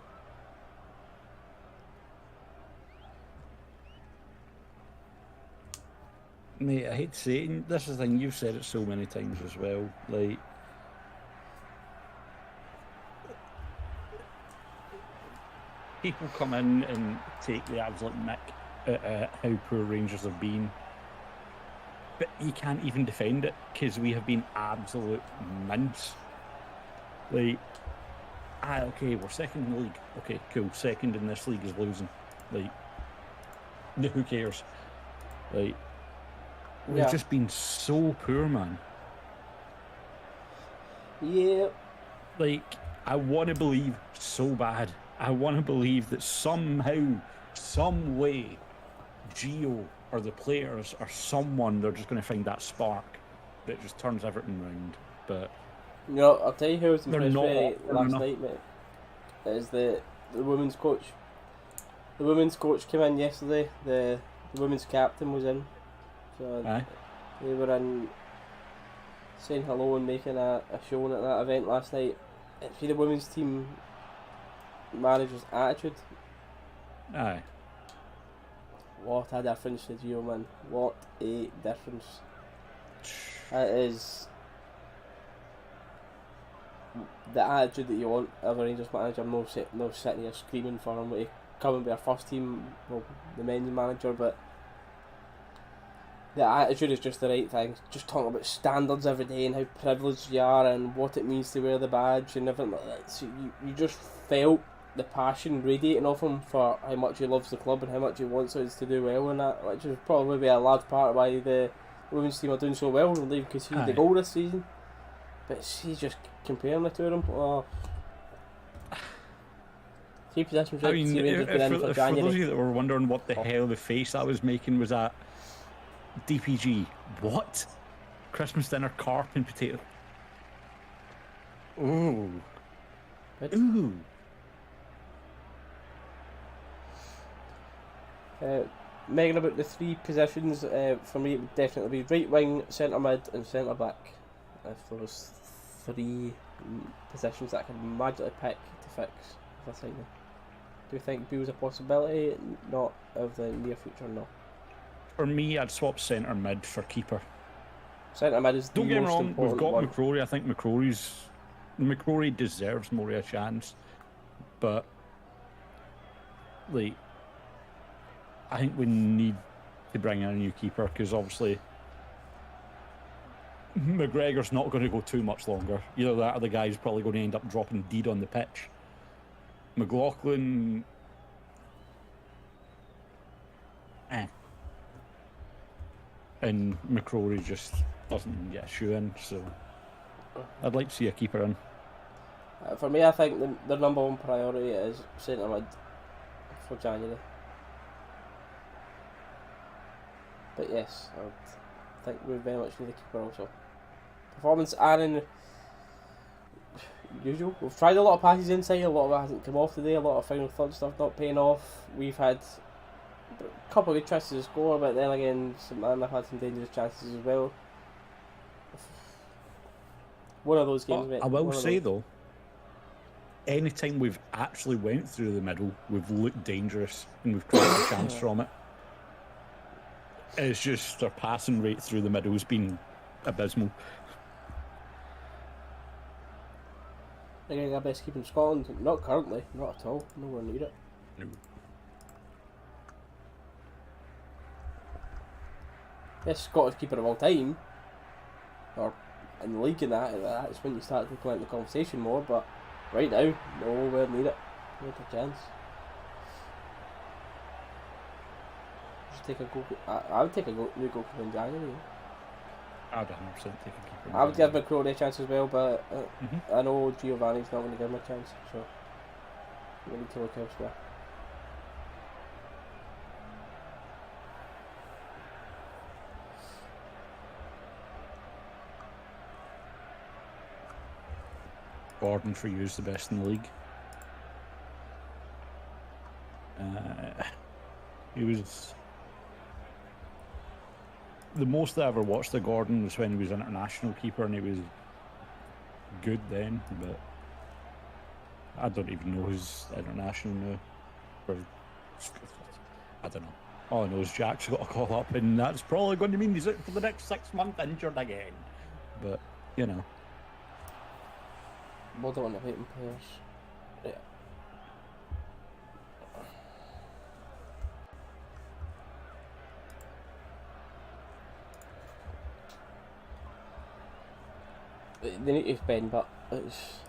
Mate, I hate to say it, this is the thing, you've said it so many times as well, like, people come in and take the absolute mick at how poor Rangers have been, but you can't even defend it because we have been absolute mints. Like, okay, we're second in the league. Okay, cool. Second in this league is losing. Like, who cares? Like, we've just been so poor, man. Yeah. Like, I want to believe so bad. I want to believe that somehow, some way, Gio or the players or someone, they're just going to find that spark that just turns everything round. But you know, I'll tell you who was impressed with last night, mate. Is the women's coach. The women's coach came in yesterday. The women's captain was in. So they were in saying hello and making a show at that event last night. And see the women's team manager's attitude. Aye. what a difference the Gio, man. What a difference. It is the attitude that you want of a Rangers manager. No sitting here screaming for him to come and be our first team, well, the men's manager, but the attitude is just the right thing. Just talking about standards every day and how privileged you are and what it means to wear the badge and everything like that. So you just felt the passion radiating off him for how much he loves the club and how much he wants us to do well in that, which is probably a large part of why the women's team are doing so well and they've conceded the goal this season. But she's just comparing the two of them. Oh. Three possessions I mean, for those of you that were wondering what the hell the face I was making was at DPG. What? Christmas dinner, carp and potato. Ooh. Good. Ooh. Megan, about the three positions, for me it would definitely be right wing, centre mid and centre back. If there was three positions that I could magically pick to fix for signing. Do you think Bill's a possibility? Not of the near future, no. For me, I'd swap centre mid for keeper. Centre mid is the Don't get me most wrong, we've important got one. McCrory. I think McCrory deserves more of a chance, but like, I think we need to bring in a new keeper because obviously McGregor's not going to go too much longer. Either that or the guy's probably going to end up dropping dead on the pitch. McLaughlin, and McCrory just doesn't get a shoe in, so I'd like to see a keeper in. For me, I think the number one priority is centre mid for January. But yes, I think we very much need a keeper also. Performance, Aaron, usual. We've tried a lot of passes inside, a lot of it hasn't come off today, a lot of final third stuff not paying off. We've had a couple of good chances to score, but then again, St. Mirren have had some dangerous chances as well. One of those games, mate. I will say though, anytime we've actually went through the middle, we've looked dangerous and we've created a chance from it. It's just our passing rate through the middle has been abysmal. I think our best keeper in Scotland, not currently, not at all, nowhere near it. No. Best Scottish keeper of all time, or in the league, and that's when you start to come out the conversation more, but right now, nowhere near it. Not a chance. Just take a go. I would take a new goalkeeper in January. I'd 100% take a keeper. I would give McCrory a chance as well, but I know Giovanni's not going to give him a chance, so we need to look elsewhere. Gordon for you is the best in the league. He was the most I ever watched of Gordon was when he was international keeper, and he was good then. But I don't even know who's international now. I don't know. All I know is Jack's got a call up, and that's probably going to mean he's out for the next 6 months injured again. But you know. More than one of hating players. Yeah. They need to spend, but it's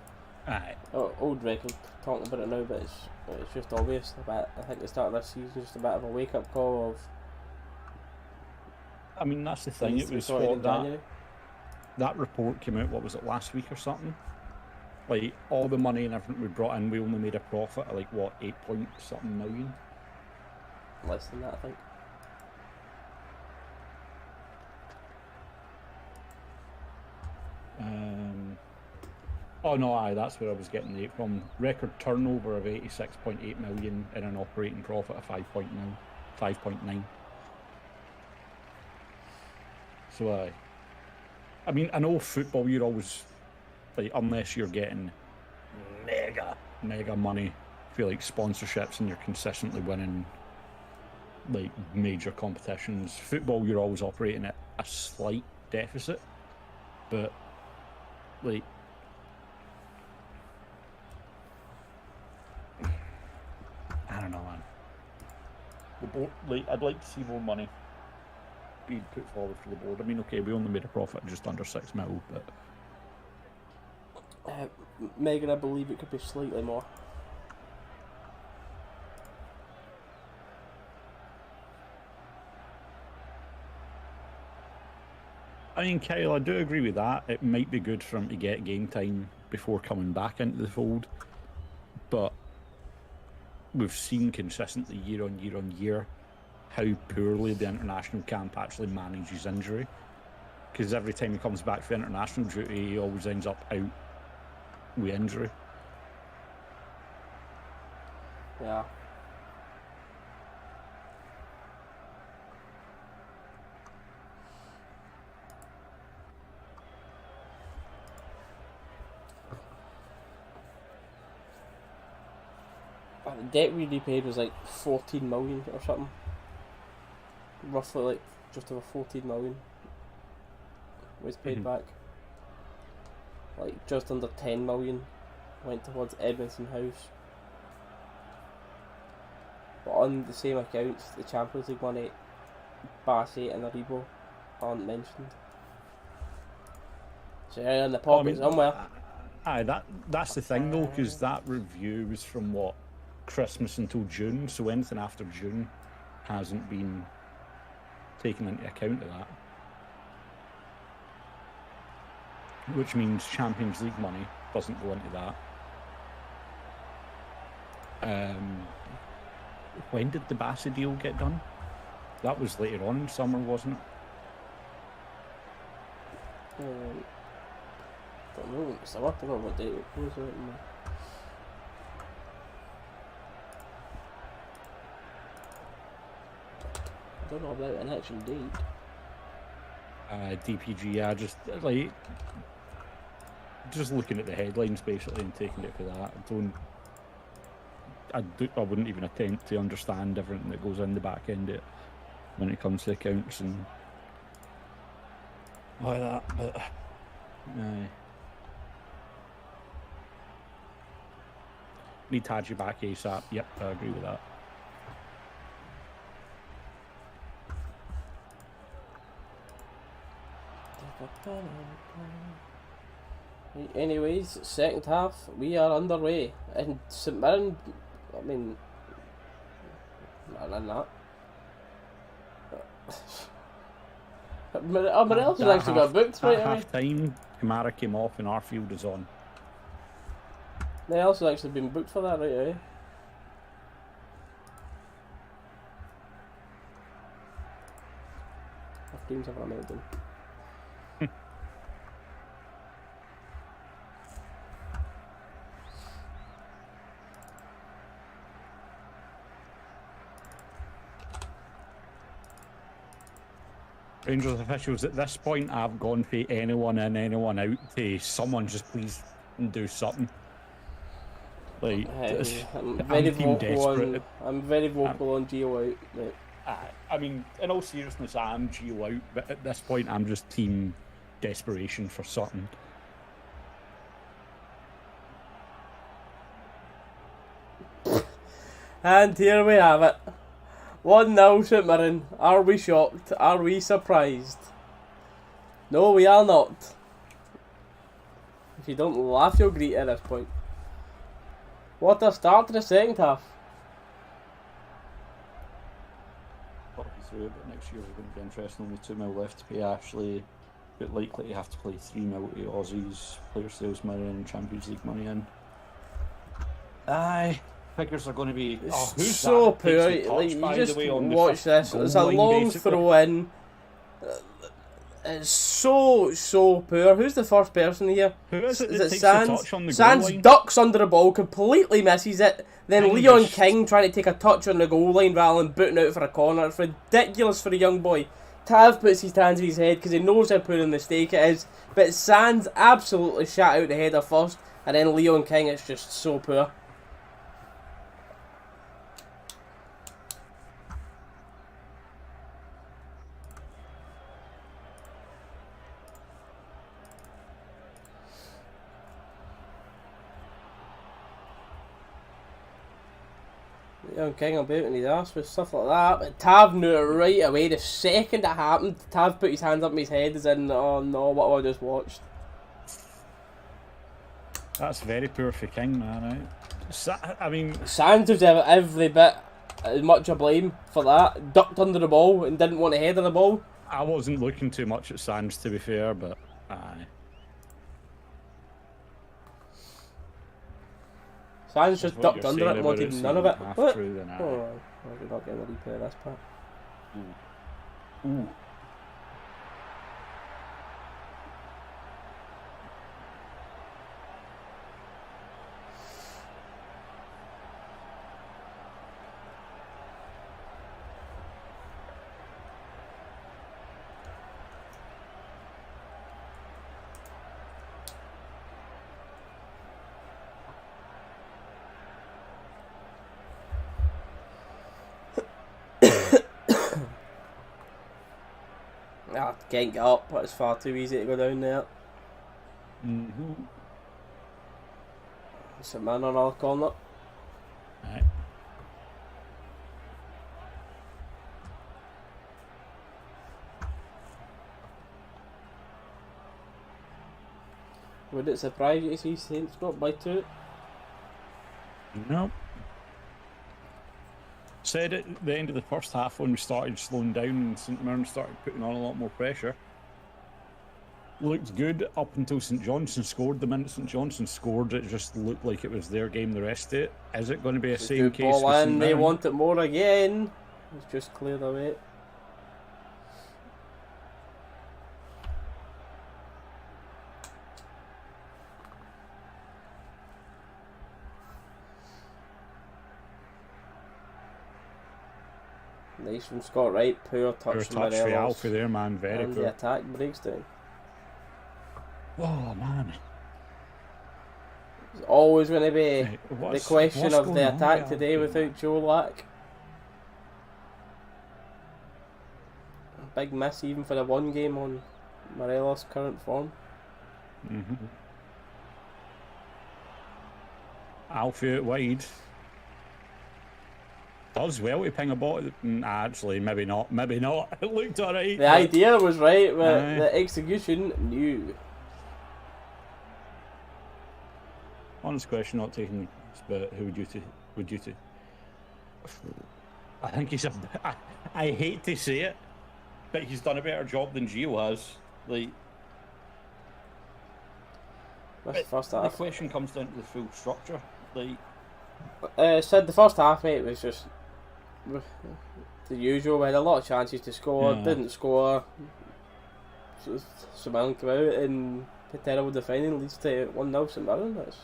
old record talking about it now, but it's just obvious. I think the start of this season is just a bit of a wake up call of. I mean, that's the thing. It was what that report came out. What was it, last week or something? Like all the money and everything we brought in, we only made a profit of like what, 8 point something million. Less than that, I think. Oh no, aye, that's where I was getting the 8 from. Record turnover of 86.8 million and an operating profit of 5.9. So I mean, I know football, you're always like, unless you're getting mega money for like sponsorships and you're consistently winning like major competitions. Football, you're always operating at a slight deficit, but like I don't know, man. The board, like, I'd like to see more money being put forward for the board. I mean, okay, we only made a profit of just under 6 mil, but Megan, I believe it could be slightly more. I mean, Kyle, I do agree with that. It might be good for him to get game time before coming back into the fold, but we've seen consistently year on year on year how poorly the international camp actually manages injury. Because every time he comes back for international duty, he always ends up out with injury. Yeah. The debt we repaid was like 14 million or something. Roughly like just over 14 million was paid back. Like just under 10 million went towards Edmonton House. But on the same accounts, the Champions League money, Bassett and Aribo aren't mentioned. So they're in the pocket somewhere. Aye, that's the thing though, because that review was from what? Christmas until June, so anything after June hasn't been taken into account of that. Which means Champions League money doesn't go into that. When did the Bassett deal get done? That was later on in summer, wasn't it? Don't know. So I don't know what date it was. I don't know about an actual date. DPG, yeah, just looking at the headlines basically and taking it for that. I wouldn't even attempt to understand everything that goes in the back end of it when it comes to accounts and like that. But need Taji back ASAP. Yep, I agree with that. Anyways, second half, we are underway. And St Mirren, I mean, not than that. Morelos has actually got booked right away. Half time, Kamara came off and Arfield is on. Morelos has actually been booked for that right away. Our teams have a meltdown. Rangers officials, at this point, I've gone for anyone in, anyone out to someone just please do something. Like, I'm very vocal on Gio out. But I mean, in all seriousness, I'm Gio out, but at this point, I'm just team desperation for something. And here we have it. 1-0 St Mirren. Are we shocked? Are we surprised? No, we are not. If you don't laugh, you'll greet at this point. What a start to the second half. Talk you through it, but next year's going to be interesting. Only 2 mil left to pay Ashley. But likely to have to play 3 mil to Aussies, player sales money and Champions League money in. Aye. Figures are going to be who's so poor. Like, you just watch this. It's a long throw in. It's so poor. Who's the first person here? Who is it? Is it Sands? Sands ducks under the ball, completely misses it. Then Leon King trying to take a touch on the goal line rather than booting out for a corner. It's ridiculous for a young boy. Tav puts his hands in his head because he knows how poor a mistake it is. But Sands absolutely shot out the header first, and then Leon King, it's just so poor. young king about in his ass with stuff like that. But Tav knew it right away. The second it happened, Tav put his hands up his head as in, oh no, what have I just watched? That's very poor for King, man. I mean, Sands was every bit as much a blame for that. Ducked under the ball and didn't want to head of the ball. I wasn't looking too much at Sands, to be fair, but aye. Sands just ducked under it and wanted none of it. What? True, then, Oh, we're not getting a replay of this part. Ooh. Can't get up, but it's far too easy to go down there. It's a man on our corner. Aye. Would it surprise you to see Saints not by 2? Nope. Said at the end of the first half when we started slowing down and St Mirren started putting on a lot more pressure. Looked good up until St Johnstone scored. The minute St Johnstone scored, it just looked like it was their game the rest of it. Is it going to be a same case ball with St in, they Mirren? want it more again. It's just cleared away. Nice from Scott Wright, poor touch Poor from touch for Morelos. Alfie there, man. Very And poor. the attack breaks down. Oh, man. It's always going to be Hey, the what's question of going the on attack with today Alfie? without Colak. Big miss even for the one game on Morelos' current form. Alfie out wide. Does well to ping a ball. Actually, maybe not. Maybe not. It looked alright. The idea was right, but Aye. the execution, new. Honest question, not taking. But who would you to? I think he's a. I hate to say it, but he's done a better job than Gio has. Like, That's the first the half. question comes down to the full structure. Like, Said the first half, mate, was just the usual. We had a lot of chances to score, Yeah. didn't score. St Mirren come out and the terrible defending leads to 1-0 St Mirren. That's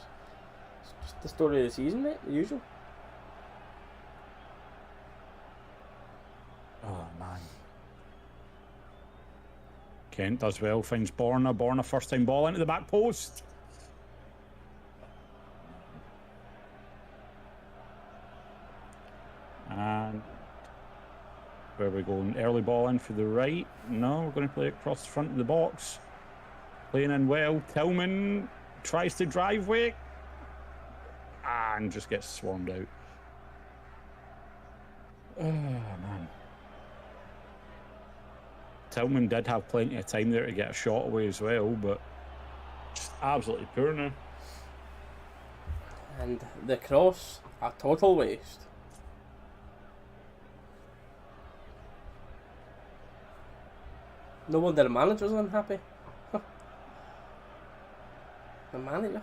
just the story of the season, mate. The usual. oh man. Kent does well, finds Borna first time ball into the back post. And where are we going? Early ball in for the right. No, we're going to play it across the front of the box. Playing in well. Tillman tries to drive way and just gets swarmed out. Oh man. Tillman did have plenty of time there to get a shot away as well, but just absolutely poor now. And the cross, a total waste. No wonder the manager's unhappy. The manager.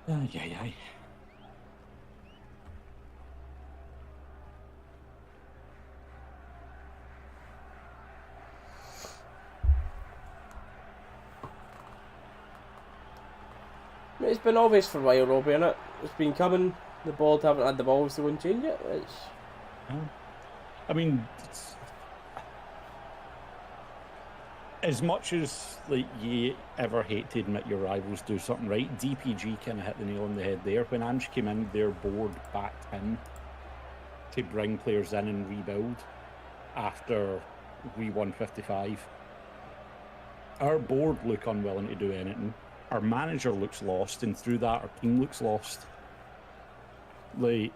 Aye. It's been obvious for a while, Robbie, innit? It's been coming. The board haven't had the balls to go and change it. It's I mean, as much as like you ever hate to admit your rivals do something right, DPG kind of hit the nail on the head there. When Ange came in, their board backed him to bring players in and rebuild after we won 55. Our board look unwilling to do anything. Our manager looks lost, and through that, our team looks lost. Like,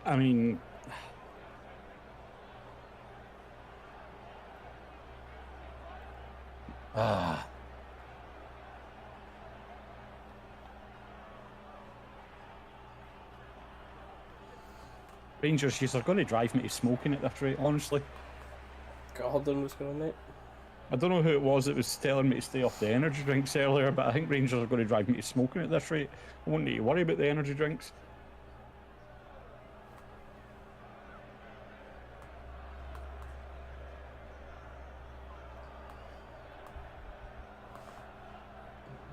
I mean, Rangers, you're going to drive me to smoking at this rate, honestly. God, what's going on, mate? I don't know who it was that was telling me to stay off the energy drinks earlier, but I think Rangers are going to drive me to smoking at this rate. I won't need to worry about the energy drinks.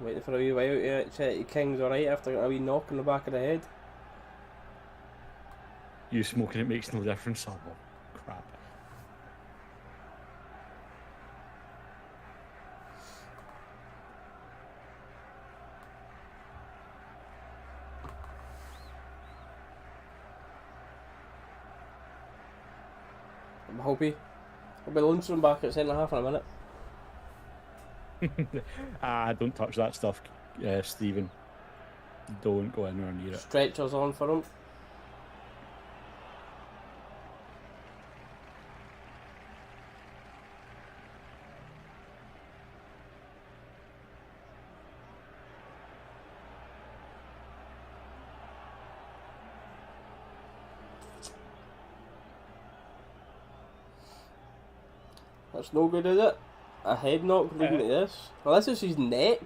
Waiting for a wee while to check King's alright after a wee knock in the back of the head. You smoking, it makes no difference. Oh, well, crap. I'm hoping. I'll be lunching back at centre half in a minute. Don't touch that stuff, Stephen. Don't go anywhere near it. Stretchers on for him. That's no good, is it? A head knock leading to this. Well, this is his neck.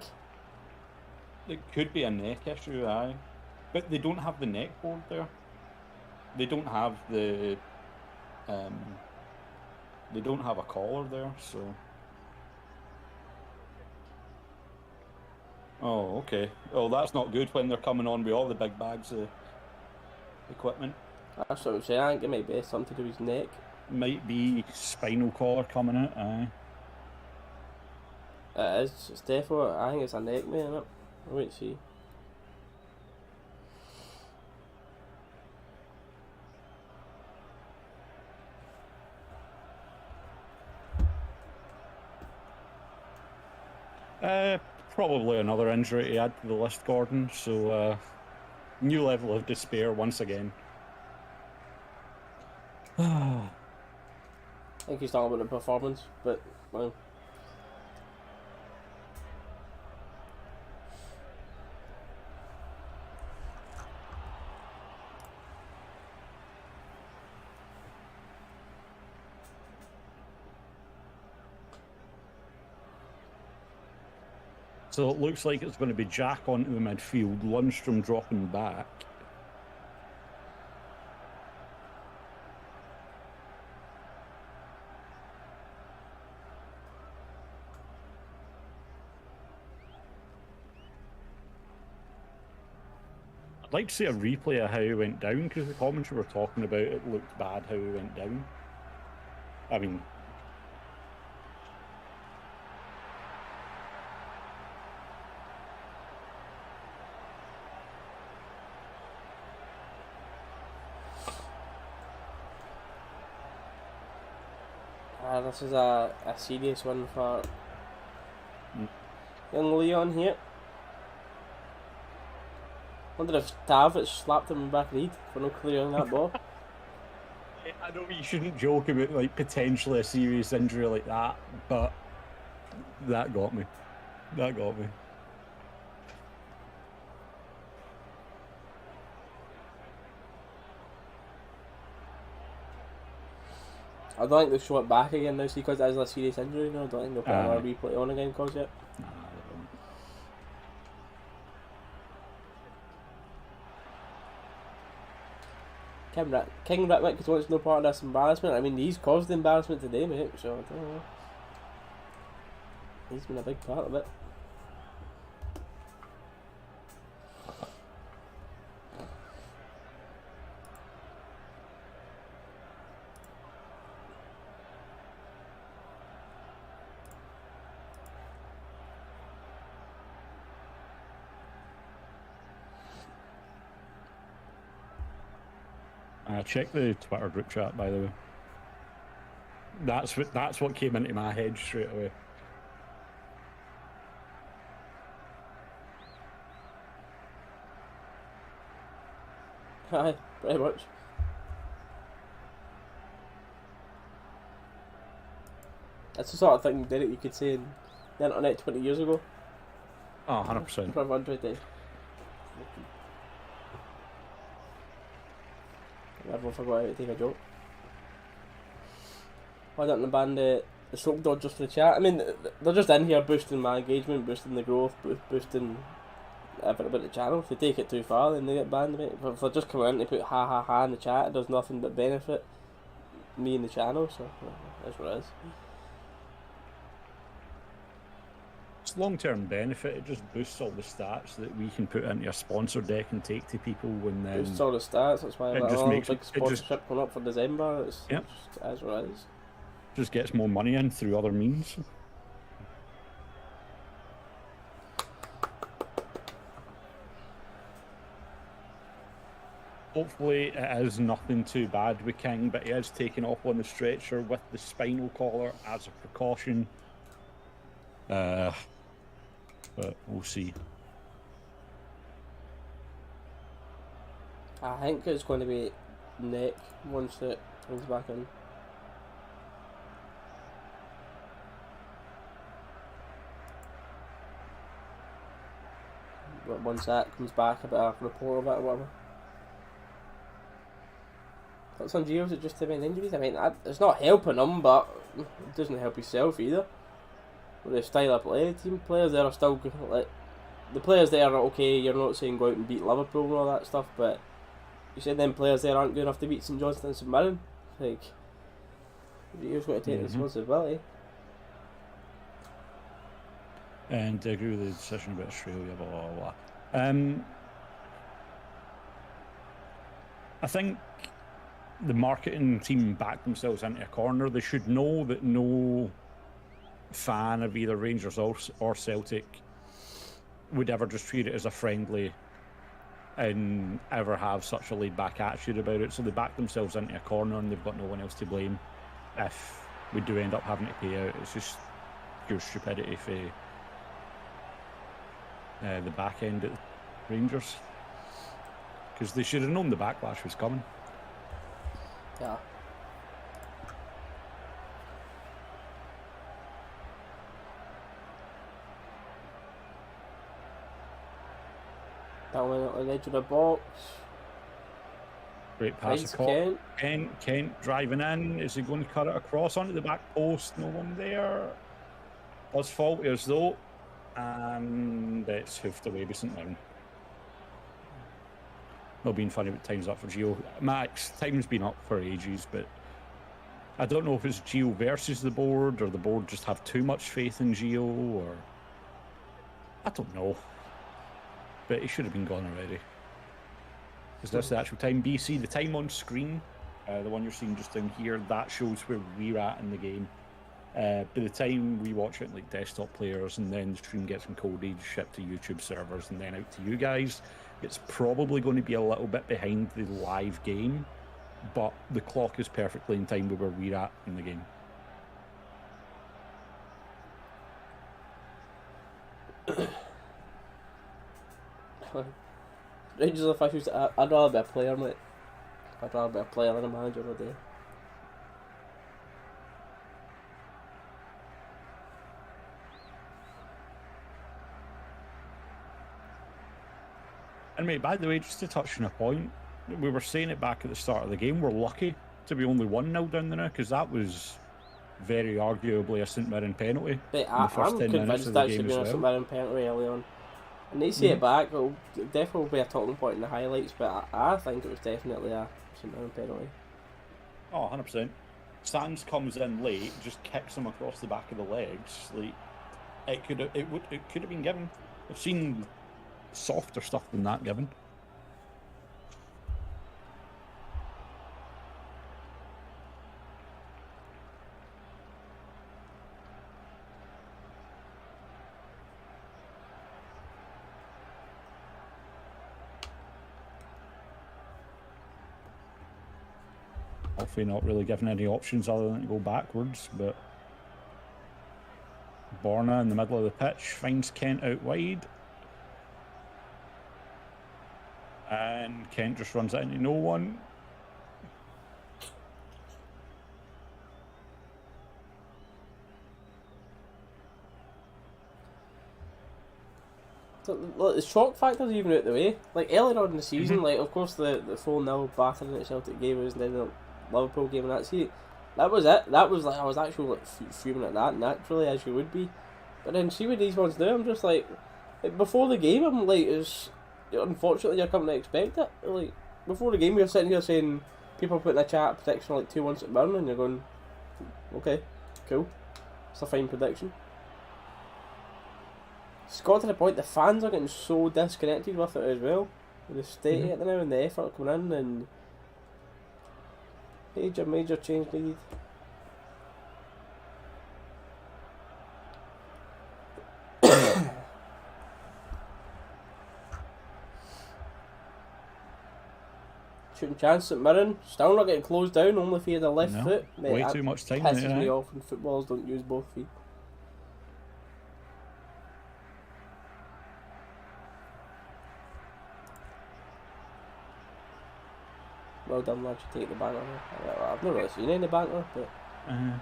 It could be a neck issue, aye. But they don't have the neck board there. They don't have the... they don't have a collar there, so... Oh, okay. Oh, that's not good when they're coming on with all the big bags of equipment. That's what I'm saying. I think it might be something to do with his neck. Might be spinal collar coming out, aye. It is. It's definitely. I think it's a neck, mate. I'll wait and see. Probably another injury to add to the list, Gordon. So, new level of despair once again. I think he's talking about the performance, but well. So it looks like it's going to be Jack onto the midfield, Lundstrom dropping back. I'd like to see a replay of how he went down, because the commentary were talking about it looked bad how he went down. I mean... This is a serious one for young Leon here. Wonder if Tav has slapped him in the back of the head for not clearing that ball. I know you shouldn't joke about like potentially a serious injury like that, but that got me. That got me. I don't think they'll show it back again now, see, because it is a serious injury. No, I don't think they'll put another replay on again, cause yet. Nah, they don't. King Ritwick wants no part of this embarrassment. I mean, he's caused the embarrassment today, mate, so I don't know. He's been a big part of it. Check the Twitter group chat, by the way. That's what came into my head straight away. Aye, pretty much. That's the sort of thing, Derek, you could say in the internet 20 years ago. Oh, 100%. For 100 Everyone forgot how to take a joke. Why don't they ban the soap dodgers for the chat? I mean, they're just in here boosting my engagement, boosting the growth, boosting everything about the channel. If they take it too far, then they get banned, mate. If they just come in and put ha ha ha in the chat, it does nothing but benefit me and the channel, so that's what it is. It's long-term benefit. It just boosts all the stats that we can put into a sponsor deck and take to people when then... Boosts all the stats, that's why it I've just got a makes big it sponsorship coming up for December. It's Yep. just as what it is. just gets more money in through other means. Hopefully it is nothing too bad with King, but he is taken off on the stretcher with the spinal collar as a precaution. But we'll see. I think it's going to be neck once it comes back in. But once that comes back, a bit of a report of it or whatever. Thoughts on Gio's it just too many injuries? I mean, it's not helping him, but it doesn't help himself either. With the style of play, team players there are still good. Like, the players there are okay. You're not saying go out and beat Liverpool and all that stuff, but you said them players there aren't good enough to beat St. Johnstone and St Mirren. Like, Gio's got to take responsibility. And I agree with the decision about Australia, blah, blah, blah. I think the marketing team backed themselves into a corner. They should know that no fan of either Rangers or Celtic would ever just treat it as a friendly and ever have such a laid-back attitude about it. So they back themselves into a corner and they've got no one else to blame if we do end up having to pay out. It's just pure stupidity for the back end at Rangers, because they should have known the backlash was coming. Yeah. That went on the edge of the box. Great pass Finds across. Kent. Kent driving in. Is he going to cut it across onto the back post? No one there. Was faulty as though. And it's hoofed away by St Mirren. Not being funny, but time's up for Gio. Max, time's been up for ages, but I don't know if it's Gio versus the board, or the board just have too much faith in Gio, or I don't know. But he should have been gone already. Is this the actual time? BC, the time on screen, the one you're seeing just down here, that shows where we're at in the game. By the time we watch it, like desktop players, and then the stream gets encoded, shipped to YouTube servers, and then out to you guys, it's probably going to be a little bit behind the live game, but the clock is perfectly in time with where we're at in the game. Rangers are officials. I'd rather be a player, mate. I'd rather be a player than a manager all day. And mate, by the way, just to touch on a point, we were saying it back at the start of the game, we're lucky to be only 1-0 down there now, because that was very arguably a St Mirren penalty. But in the first I'm 10 minutes convinced of that the should game be a as St well. Mirren penalty early on. And they see it back, it'll definitely be a talking point in the highlights, but I think it was definitely a St Mirren penalty. Oh, 100%. Sands comes in late, just kicks him across the back of the legs. Like, it could have been given. I've seen softer stuff than that given. Hopefully not really given any options other than to go backwards, but Borna in the middle of the pitch finds Kent out wide. And Kent just runs it into no one. Look, the shock factor's even out the way. Like earlier on in the season, like of course the 4-0 battering that Celtic gave us, and then the Liverpool game and that. See, that was it. That was like I was actually like fuming at that naturally, as you would be. But then see with these ones now, I'm just like before the game, I'm like, unfortunately you're coming to expect it. Like before the game, you're sitting here saying people putting a chat prediction like 2-1 at Burnley, and you're going, okay, cool, it's a fine prediction. It's got to the point the fans are getting so disconnected with it as well. With the state of it now and the effort coming in, and major change needed. Shooting chance at Mirren, still not getting closed down, only for the left foot. Mate, way too much time. Pisses me off when footballers don't use both feet. Well done, lads, you take the banter. I've not really seen any banter, but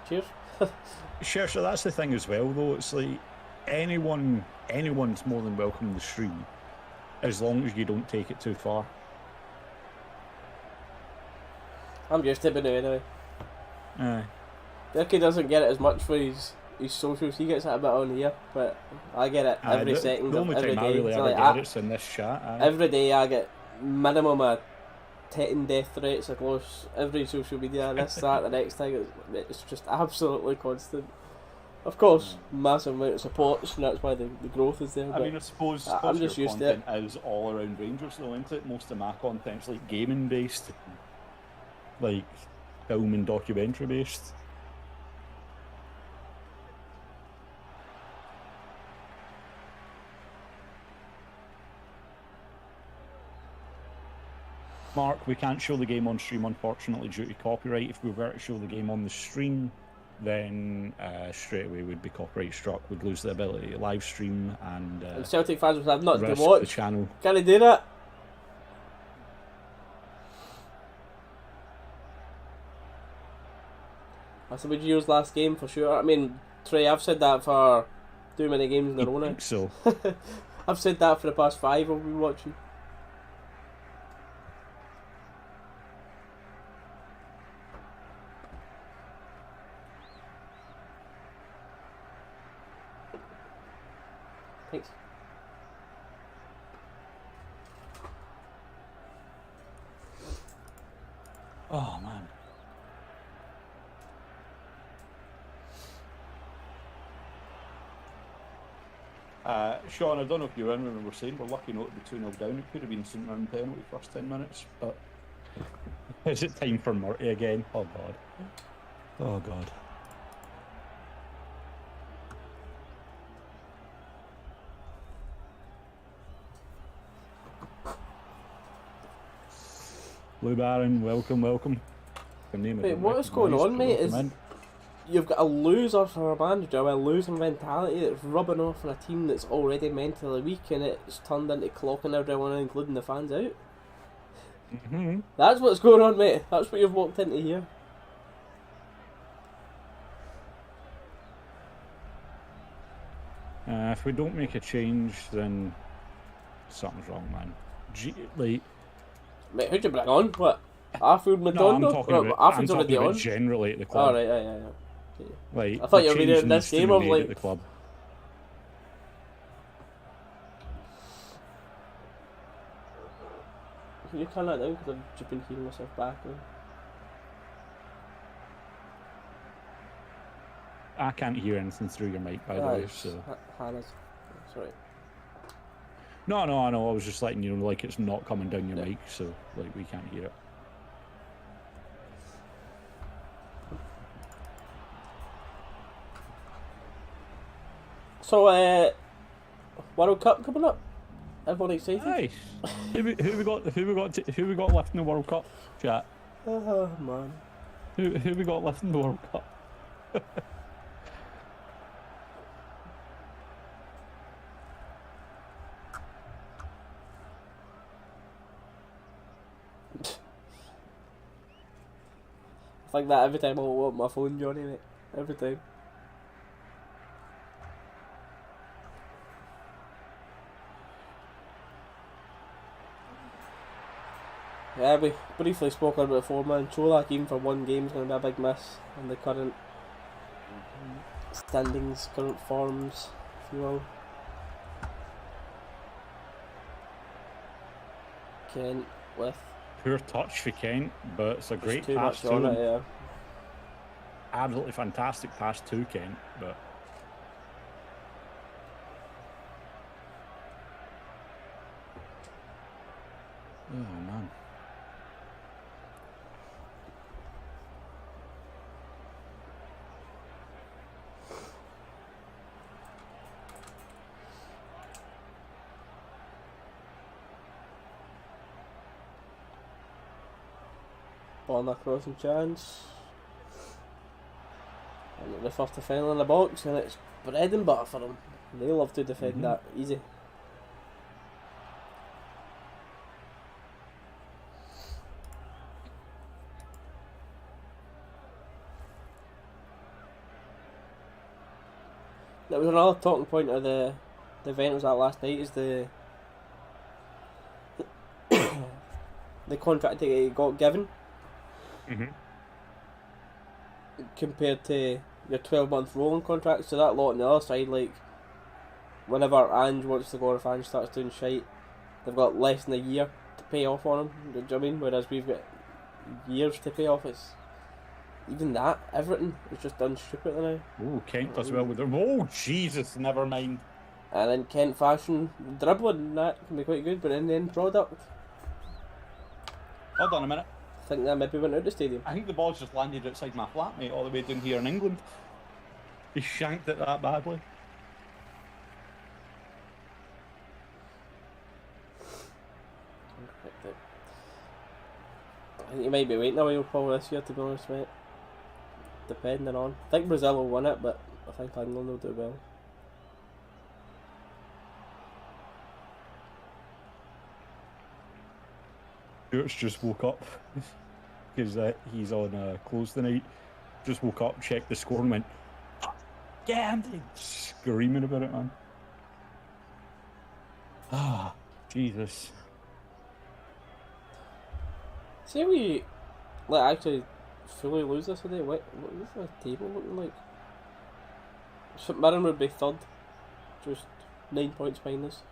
cheers. Sure, so that's the thing as well, though. It's like anyone's more than welcome in the stream, as long as you don't take it too far. I'm used to it now, anyway. Dickie doesn't get it as much for his socials. He gets it a bit on here, but I get it every second the of only every time day. I really So ever get it's in this chat. Every day I get minimum of 10 death threats across every social media. This, that, the next thing. It's just absolutely constant. Of course, massive amount of support, and that's why the growth is there. I mean, I suppose I'm just used to it. is all around Rangers, though, isn't it? Most of my content's like gaming based, like film and documentary based. Mark, we can't show the game on stream, unfortunately, due to copyright. If we were to show the game on the stream, then straight away we'd be copyright struck. We'd lose the ability to live stream, and Celtic fans would have nothing to risk watch. the channel. Can I do that? That's a good year's last game for sure. I mean, Trey, I've said that for too many games in a row now. I think so. I've said that for the past 5 I've been watching. Thanks. Oh man. Sean, I don't know if you were in when we were saying we're lucky not to be 2-0 down. It could have been St. Mirren penalty first 10 minutes, but is it time for Murty again? Oh god. Oh god. Blue Baron, welcome. Wait, what is going on, mate? Is you've got a loser for a manager with a losing mentality that's rubbing off on a team that's already mentally weak, and it's turned into clocking everyone in, including the fans, out. That's what's going on, mate. That's what you've walked into here. If we don't make a change, then something's wrong, man. Mate, who'd you bring on? What? Arfield No, Madondo? I'm talking Arfield's already about on. generally at the club. Oh, right, yeah. Like, I thought you were the reading change this needs to game, be I was made like- at the club. Can you turn that down? Because I've just been hearing myself back now. I can't hear anything through your mic, by the way. So Hannah's. Sorry. no, I know. I was just letting you know, like it's not coming down your mic, so like we can't hear it. So, World Cup coming up. Everyone excited? Nice. who we got left in the World Cup? Chat. Oh man. Who we got left in the World Cup? I think that every time I open my phone, Johnny, mate. Every time. Yeah, we briefly spoke about it before, man. Colak, even for one game, is going to be a big miss in the current standings, current forms, if you will. Kent with Poor touch for Kent, but it's a great too pass much to on him. it, yeah. Absolutely fantastic pass to Kent, but oh man. On a crossing chance. And the first defender in the box, and it's bread and butter for them. They love to defend that easy. That was another talking point of the event was that last night is the the contract that he got given compared to your 12-month rolling contract. So that lot on the other side, like whenever Ange wants to go or if Ange starts doing shite, they've got less than a year to pay off on him. Do you know what I mean? Whereas we've got years to pay off. It's even that, everything is just done stupidly now. Oh, Kent does well with them. Oh, Jesus, never mind. And in Kent fashion, dribbling and that can be quite good, but in the end product, Hold on a minute. I think that maybe went out the stadium. I think the ball's just landed outside my flat, mate, all the way down here in England. He shanked it that badly. I think you might be waiting a while, Paul, this year, to be honest, mate. Depending on. I think Brazil will win it, but I think England will do well. Stuart's just woke up because he's on close tonight. Just woke up, checked the score, and went, "Damn!" Screaming about it, man. Ah, Jesus. See if we actually fully lose this today. What is the table looking like? St Mirren would be third, just 9 points behind us.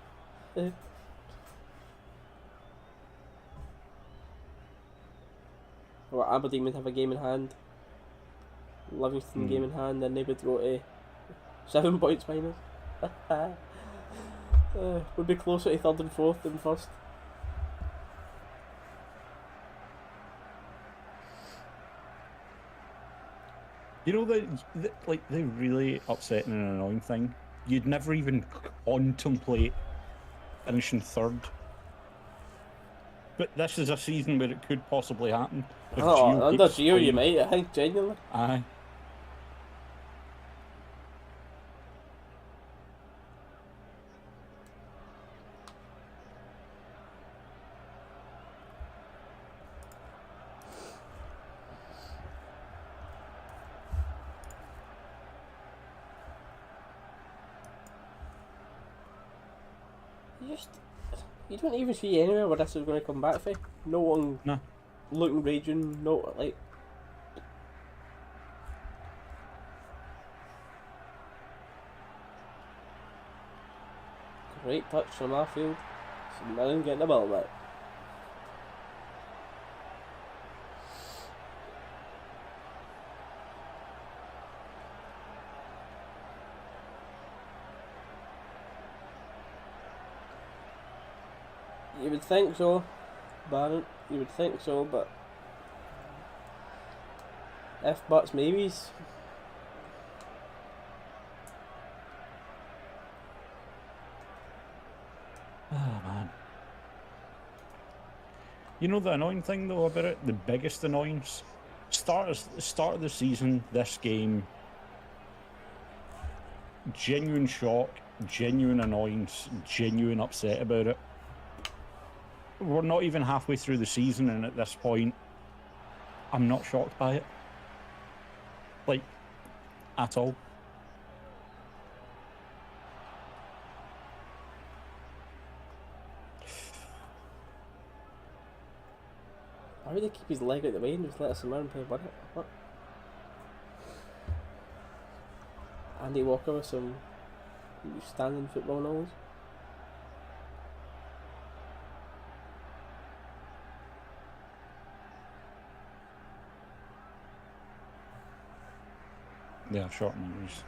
Or Aberdeen would have a game in hand. Livingston game in hand, and they would go to 7 points behind us. Would be closer to third and fourth than first. You know, the really upsetting and annoying thing? You'd never even contemplate finishing third. But this is a season where it could possibly happen. If Gio Under keeps Gio you playing. might, I think, genuinely. Aye. You don't even see anywhere where this is going to come back from. No one No. looking raging, no, like... Great touch from our field. St Mirren getting the ball back. You would think so, Baron. You would think so, but if buts maybes. Oh, man. You know the annoying thing, though, about it? The biggest annoyance? Start of the season, this game, genuine shock, genuine annoyance, genuine upset about it. we're not even halfway through the season, and at this point, I'm not shocked by it. Like, at all. Why would they keep his leg out the way and just let us in and play with it? What? Andy Walker with some standing football knowledge. Yeah, short memories.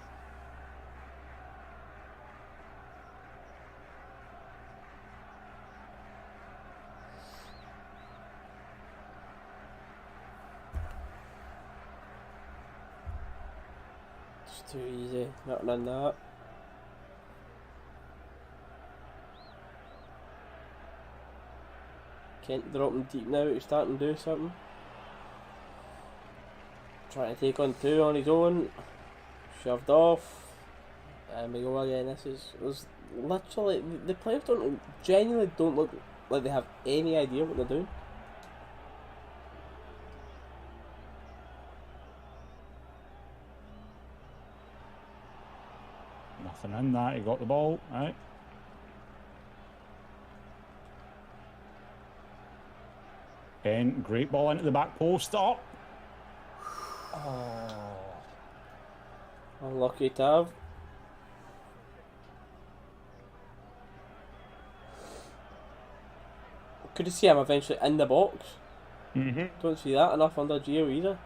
It's too easy, not done that. Kent dropping deep now, he's starting to do something. Trying to take on two on his own. Shoved off. And we go again. This is literally, the players genuinely don't look like they have any idea what they're doing. Nothing in that, he got the ball, right? And great ball into the back post. Oh. Unlucky to have. Could you see him eventually in the box? Don't see that enough under Gio either.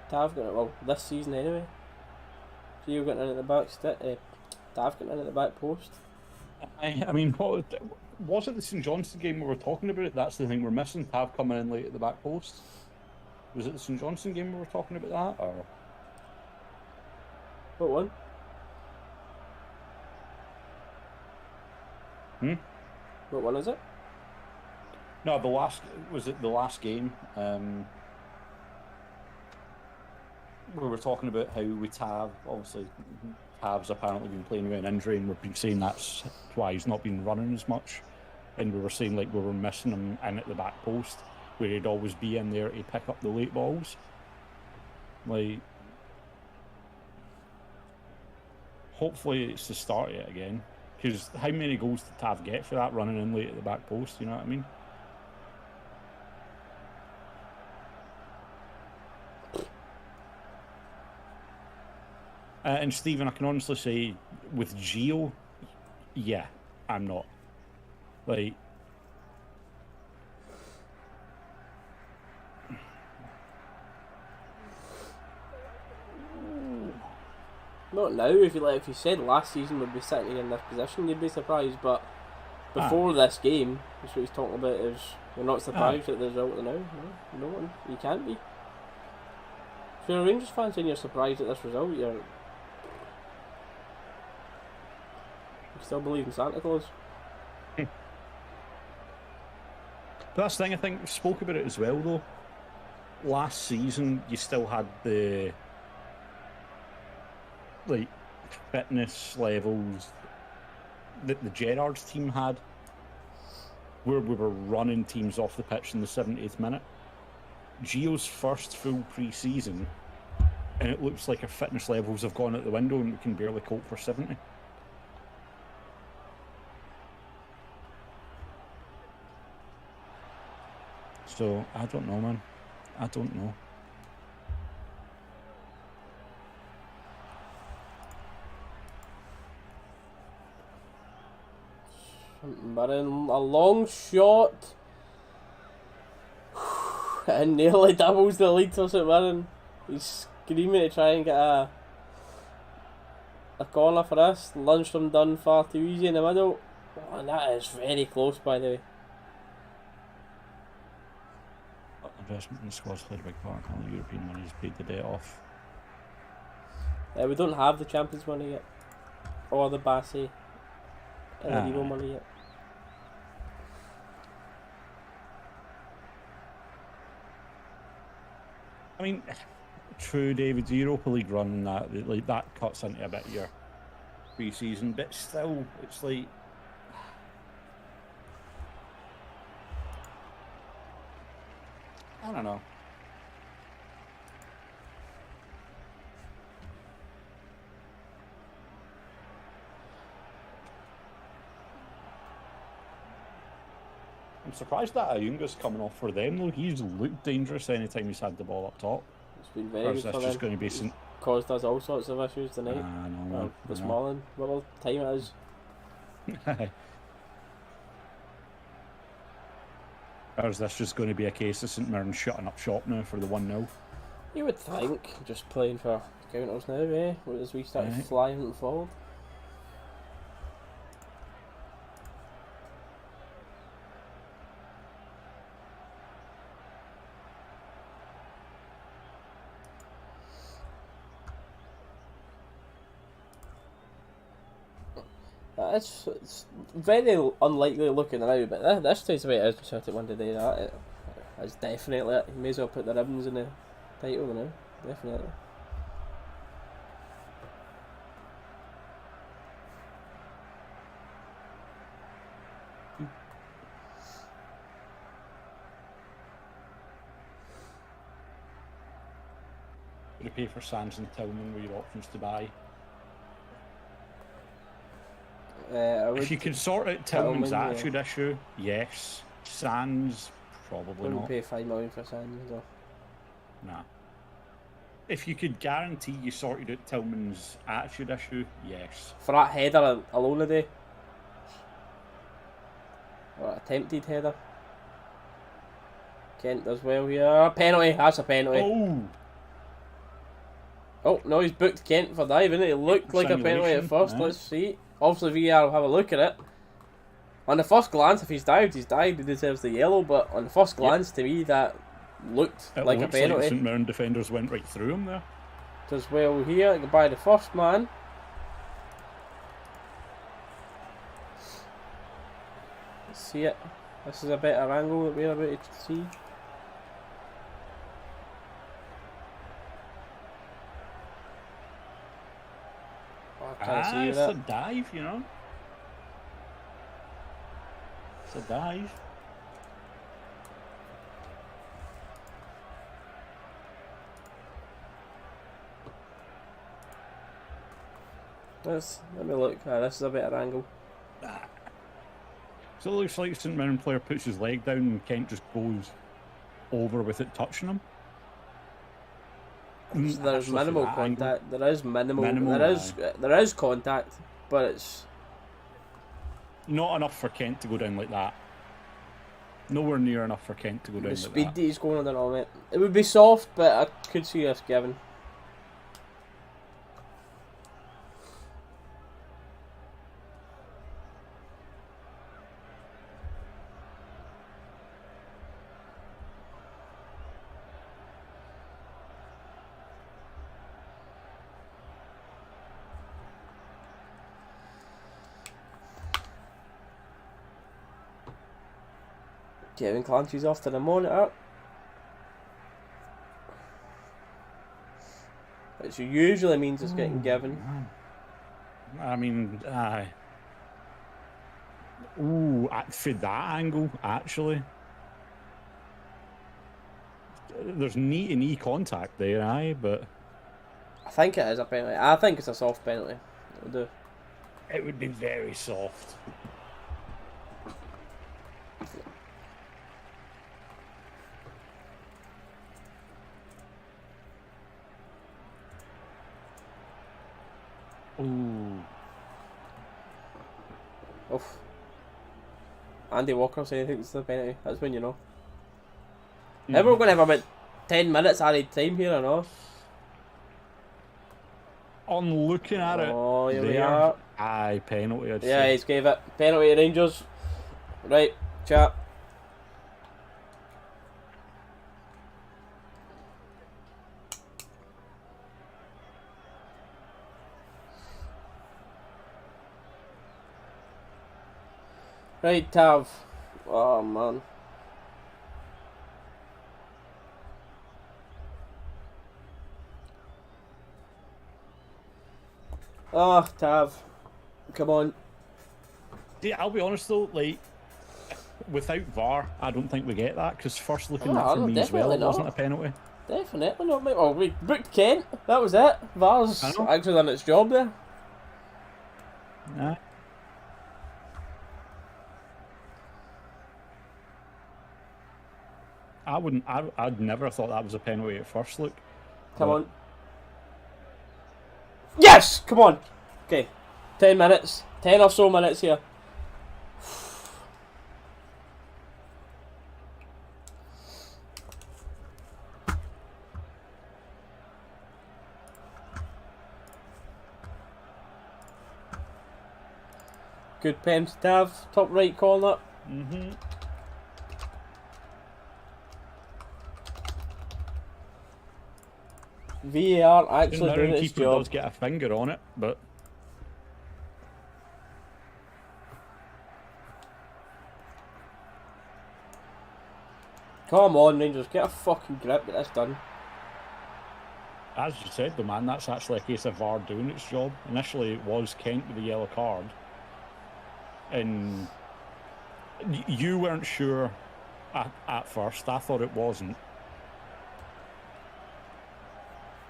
Tav got it, well, this season anyway. Gio getting in at the back, Tav getting in at the back post. I mean, what was it the St Johnstone game we were talking about it? That's the thing we're missing. Tav coming in late at the back post. Was it the St Johnstone game we were talking about that, or? What one? What one is it? No, was it the last game? We were talking about how with Tav, obviously, Tav's apparently been playing with an injury, and we've been saying that's why he's not been running as much. And we were saying like we were missing him in at the back post, where he'd always be in there to pick up the late balls. Like, hopefully it's the start of it again. Because how many goals did Tav get for that running in late at the back post? You know what I mean? And Stephen, I can honestly say, with Gio, yeah, I'm not. Like, Not now. If you said last season we'd be sitting in this position, you'd be surprised. But before this game, that's what he's talking about. Is we're not surprised at the result now. No one. You can't be. If you're a Rangers fan and you're surprised at this result, you still believe in Santa Claus. But that's the thing, I think we spoke about it as well though. Last season you still had the like fitness levels that the Gerrards team had, where we were running teams off the pitch in the 70th minute. Gio's first full pre-season, and it looks like our fitness levels have gone out the window and we can barely cope for 70. So, I don't know, man. I don't know. Mirren, a long shot. And nearly doubles the lead for St Mirren. He's screaming to try and get a corner for us. Lundstrom done far too easy in the middle. Oh, and that is very close, by the way. Investment in the squad's played a big part. All the European money has paid the debt off. We don't have the Champions money yet. Or the Bassi. And the Evo money yet. I mean, true, David, the Europa League run and that cuts into a bit of your pre-season, but still, it's like I don't know. I'm surprised that Ayunga's coming off for them though. He's looked dangerous anytime he's had the ball up top. It's been very Or good is this for just them. going to be some... Caused us all sorts of issues tonight. no, man. This morning, what time it is. Or is this just going to be a case of St Mirren shutting up shop now for the 1-0? You would think, just playing for counters now, eh? As we start flying forward. It's very unlikely looking now, but this takes the way it is for Celtic one today. That is definitely it. You may as well put the ribbons in the title now. Definitely. You pay for Sands and Tillman with your options to buy. If you can sort out Tillman's attitude issue, yes. Sands, probably Wouldn't not. pay $5 million for Sands though. Nah. If you could guarantee you sorted out Tillman's attitude issue, yes. For that header alone today. Or attempted header. Kent does well here. Penalty, that's a penalty. Oh no, he's booked Kent for diving. It looked like a penalty at first. Let's see. Obviously VAR will have a look at it. On the first glance, if he's dived, he deserves the yellow, but on the first glance, to me, that looked like a penalty. Like St Mirren defenders went right through him there. Does well here, by the first man. Let's see it. This is a better angle that we're about to see. It's a dive, you know. It's a dive. Let me look. This is a better angle. So it looks like St Mirren player puts his leg down and Kent just goes over with it touching him. So there's minimal contact. There is minimal. There is contact, but it's not enough for Kent to go down like that. Nowhere near enough for Kent to go down like that. The speed that he's going on it. It would be soft, but I could see us giving. Kevin Clancy's off to the monitor. Which usually means it's getting given. I mean, for that angle, actually. There's knee-to-knee contact there, but... I think it is a penalty. I think it's a soft penalty. It would be very soft. Oof. Andy Walker saying he thinks it's a penalty. That's when you know. We're going to have about 10 minutes added time here, I know. On looking at it, here we are. Aye, penalty. I'd Yeah, say. he's gave it. Penalty to Rangers. Right, chat. Right, Tav. Oh, man. Oh, Tav. Come on. See, I'll be honest though, like, without VAR, I don't think we get that, because first looking at Oh, for me as well, definitely it wasn't not. a penalty. Definitely not, mate. Well, we booked Kent. That was it. VAR's I know. actually done its job there. Nah. I'd never thought that was a penalty at first look. Come on. Yes! Come on. Okay. 10 minutes. 10 or so minutes here. Good pen to have. Top right corner. Mm-hmm. VAR actually Mirren doing its keeper job. does get a finger on it, but Come on, Rangers. Get a fucking grip. Get this done. as you said, though, man, that's actually a case of VAR doing its job. Initially, it was Kent with the yellow card, and you weren't sure at first. I thought it wasn't.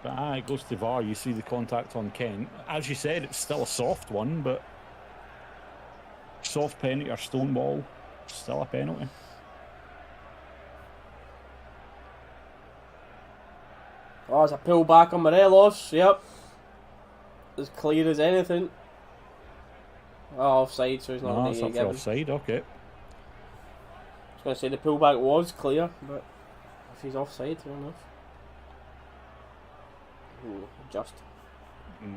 But it goes to VAR. You see the contact on Kent. As you said, it's still a soft one, but soft penalty or stonewall, still a penalty. Oh, it's a pull back on Morelos. Yep. As clear as anything. Oh, offside, so he's not No, going it's to up get for given. offside, okay. I was going to say the pullback was clear, but if he's offside, fair enough. Ooh, just. Mm.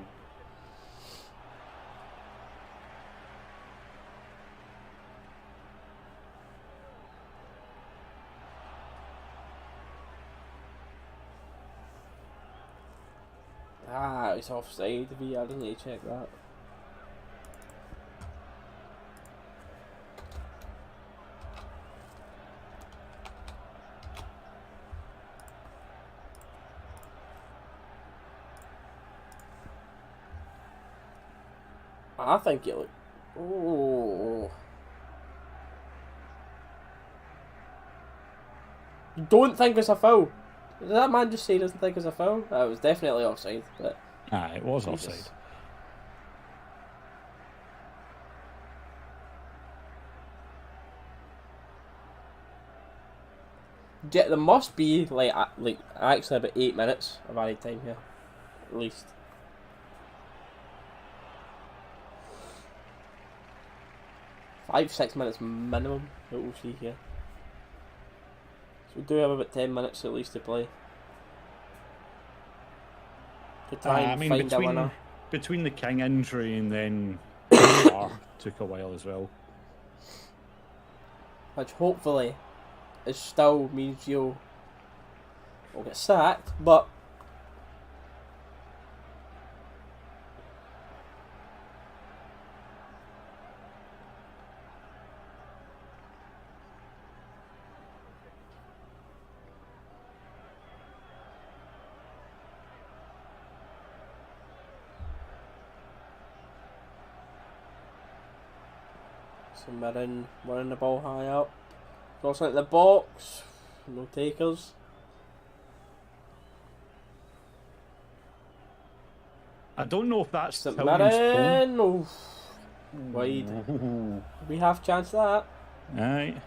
Ah, it's offside. I didn't need to check that. I think it looked. Oh. You don't think it's a foul? Did that man just say he doesn't think it's a foul? It was definitely offside, but. It was Jesus. offside. Yeah, there must be like actually about 8 minutes of added time here, at least. Five, 6 minutes minimum that we'll see here. So we do have about 10 minutes at least to play. To try and find a winner. Between the King injury and then VAR took a while as well. Which hopefully it still means you'll get sacked, but so MIRREN running the ball high up. Crossing at the box, no takers. I don't know if that's St. Tillman's phone. MIRREN, oh, wide. We have chance of that. Aye.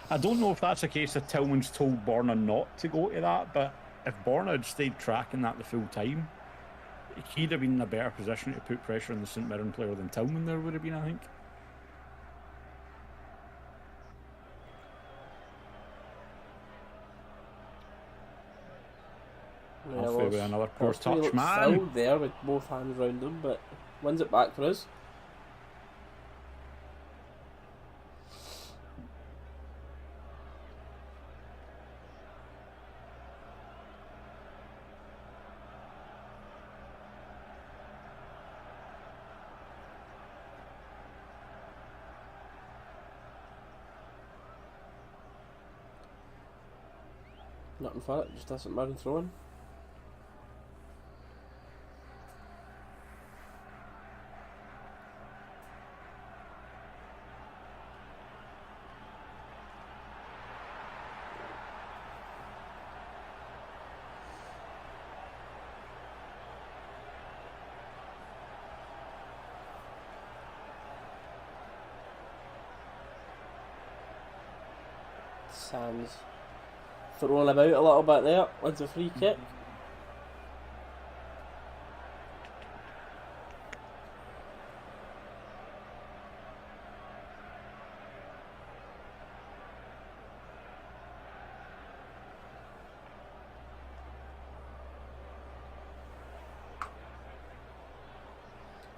I don't know if that's a case of Tillman's told Borna not to go to that, but if Borna had stayed tracking that the full time, he'd have been in a better position to put pressure on the St. Mirren player than Tillman there would have been, I think. With another poor touch, man. Fouled there with both hands round him, but wins it back for us. Nothing for it, just doesn't matter throwing. Sands throwing about a little bit there. Wins a free kick.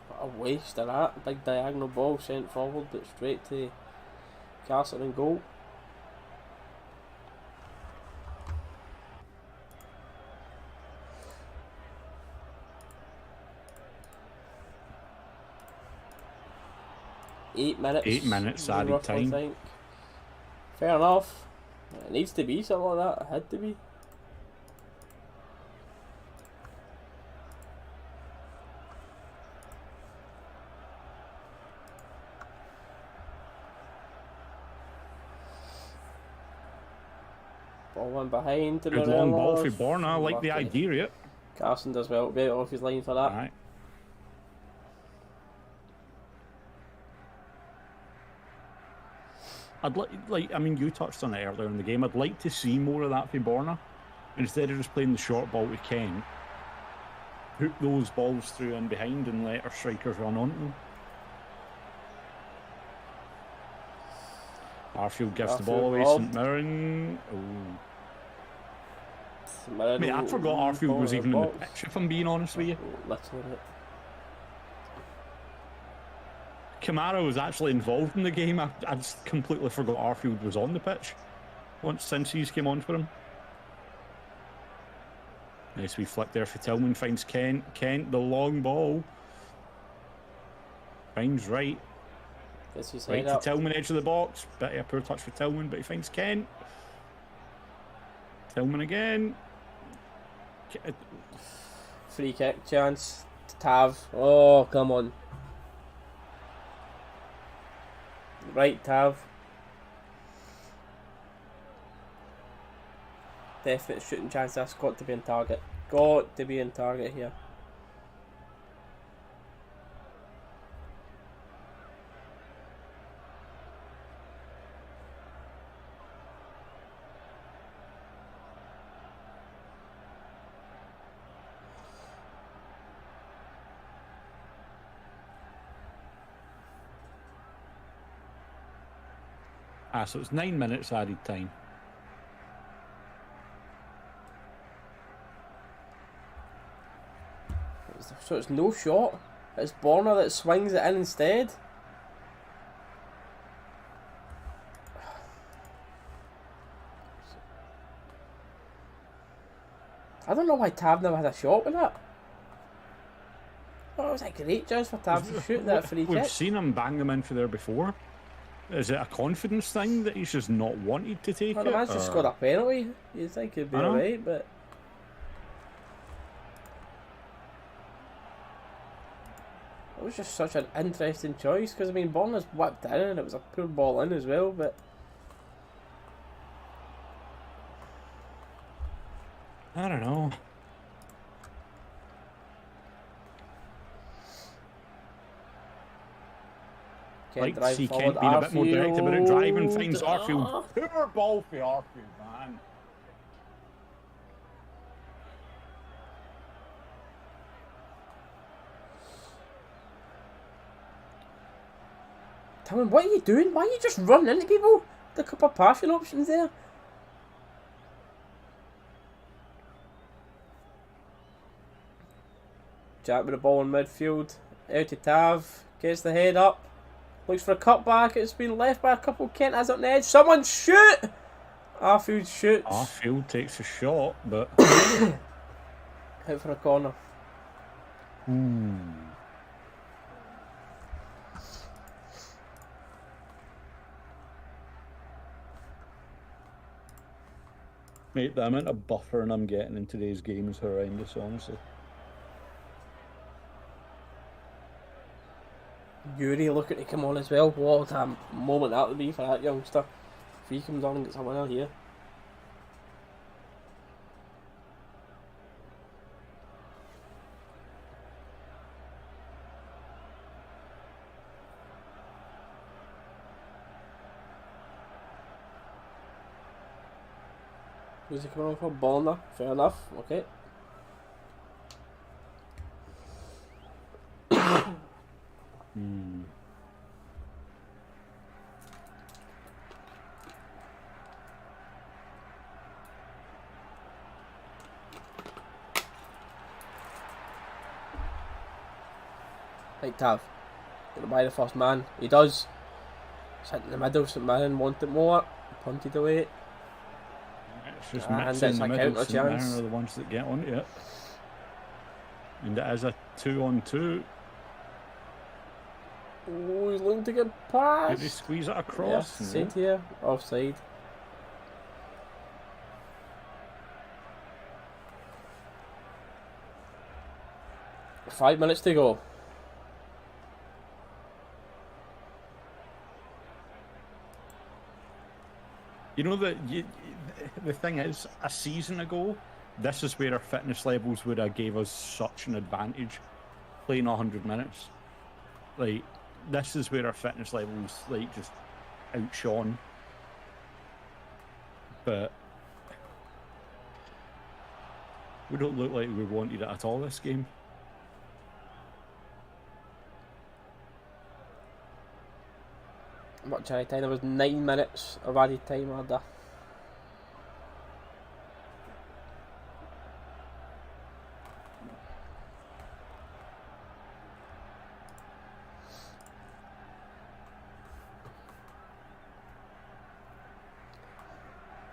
What a waste of that. Big diagonal ball sent forward, but straight to Castle and goal. Eight minutes added roughly, time. I think. Fair enough. It needs to be something like that. It had to be. Ball one behind to Good long ball for Morelos. Borna. I like the Lucky. idea of it. Carson does well to be out off his line for that. Right. I'd like, I mean, you touched on it earlier in the game. I'd like to see more of that for Borna. Instead of just playing the short ball with Ken, hook those balls through and behind and let our strikers run onto them. Arfield gives the ball away. St. Mirren. Oh. Mate, I forgot Arfield was even in the pitch, if I'm being honest with you. Literally. Kamara was actually involved in the game. I just completely forgot Arfield was on the pitch since he's came on for him. Nice wee flick there for Tillman. Finds Kent. Kent, the long ball. Finds right. Right to Tillman, edge of the box. Bit of a poor touch for Tillman, but he finds Kent. Tillman again. Free kick chance. Tav. Oh, come on. Right, Tav. Definite shooting chance. That's got to be in target. Got to be in target here. So it's 9 minutes added time. So it's no shot. It's Borna that swings it in instead. I don't know why Tav never had a shot with that. Oh, it was a great chance for Tav to shoot that free kick. We've seen him bang them in for there before. Is it a confidence thing that he's just not wanted to take well, it? The man's just scored a penalty. You'd think he'd be alright, but... It was just such an interesting choice, because I mean, Borna's whipped in and it was a poor ball in as well, but... I don't know. Like to see Kent being a bit more direct about it. Driving finds Arfield. Poor ball for Arfield, man. Tell him, what are you doing? Why are you just running into people? The couple of passing options there. Jack with the ball in midfield. Out to Tav. Gets the head up. Looks for a cutback. It's been left by a couple. Kent has it on the edge. Someone shoot! Arfield shoots. Arfield takes a shot, but... Out for a corner. Mate, the amount of buffering I'm getting in today's game is horrendous, honestly. Yuri looking to come on as well. What a moment that would be for that youngster. If he comes on and gets a winner here. Who's he coming on for? Bonner. Fair enough. Okay. Right, Tav. Gonna buy the first man. He does. It's in the middle. St. Mirren want it more. Punted away. It's just And mixing it's the a middle. counter St. Mirren chance. are the ones that get onto it. And it is a 2-on-2. Oh, he's looking to get Did past. they squeeze it Yeah, across? sit here. Offside. Five minutes to go. You know that the thing is, a season ago, this is where our fitness levels would have gave us such an advantage, playing 100 minutes. Like, this is where our fitness levels like just outshone. But we don't look like we wanted it at all this game. Much added time. There was 9 minutes of added time there.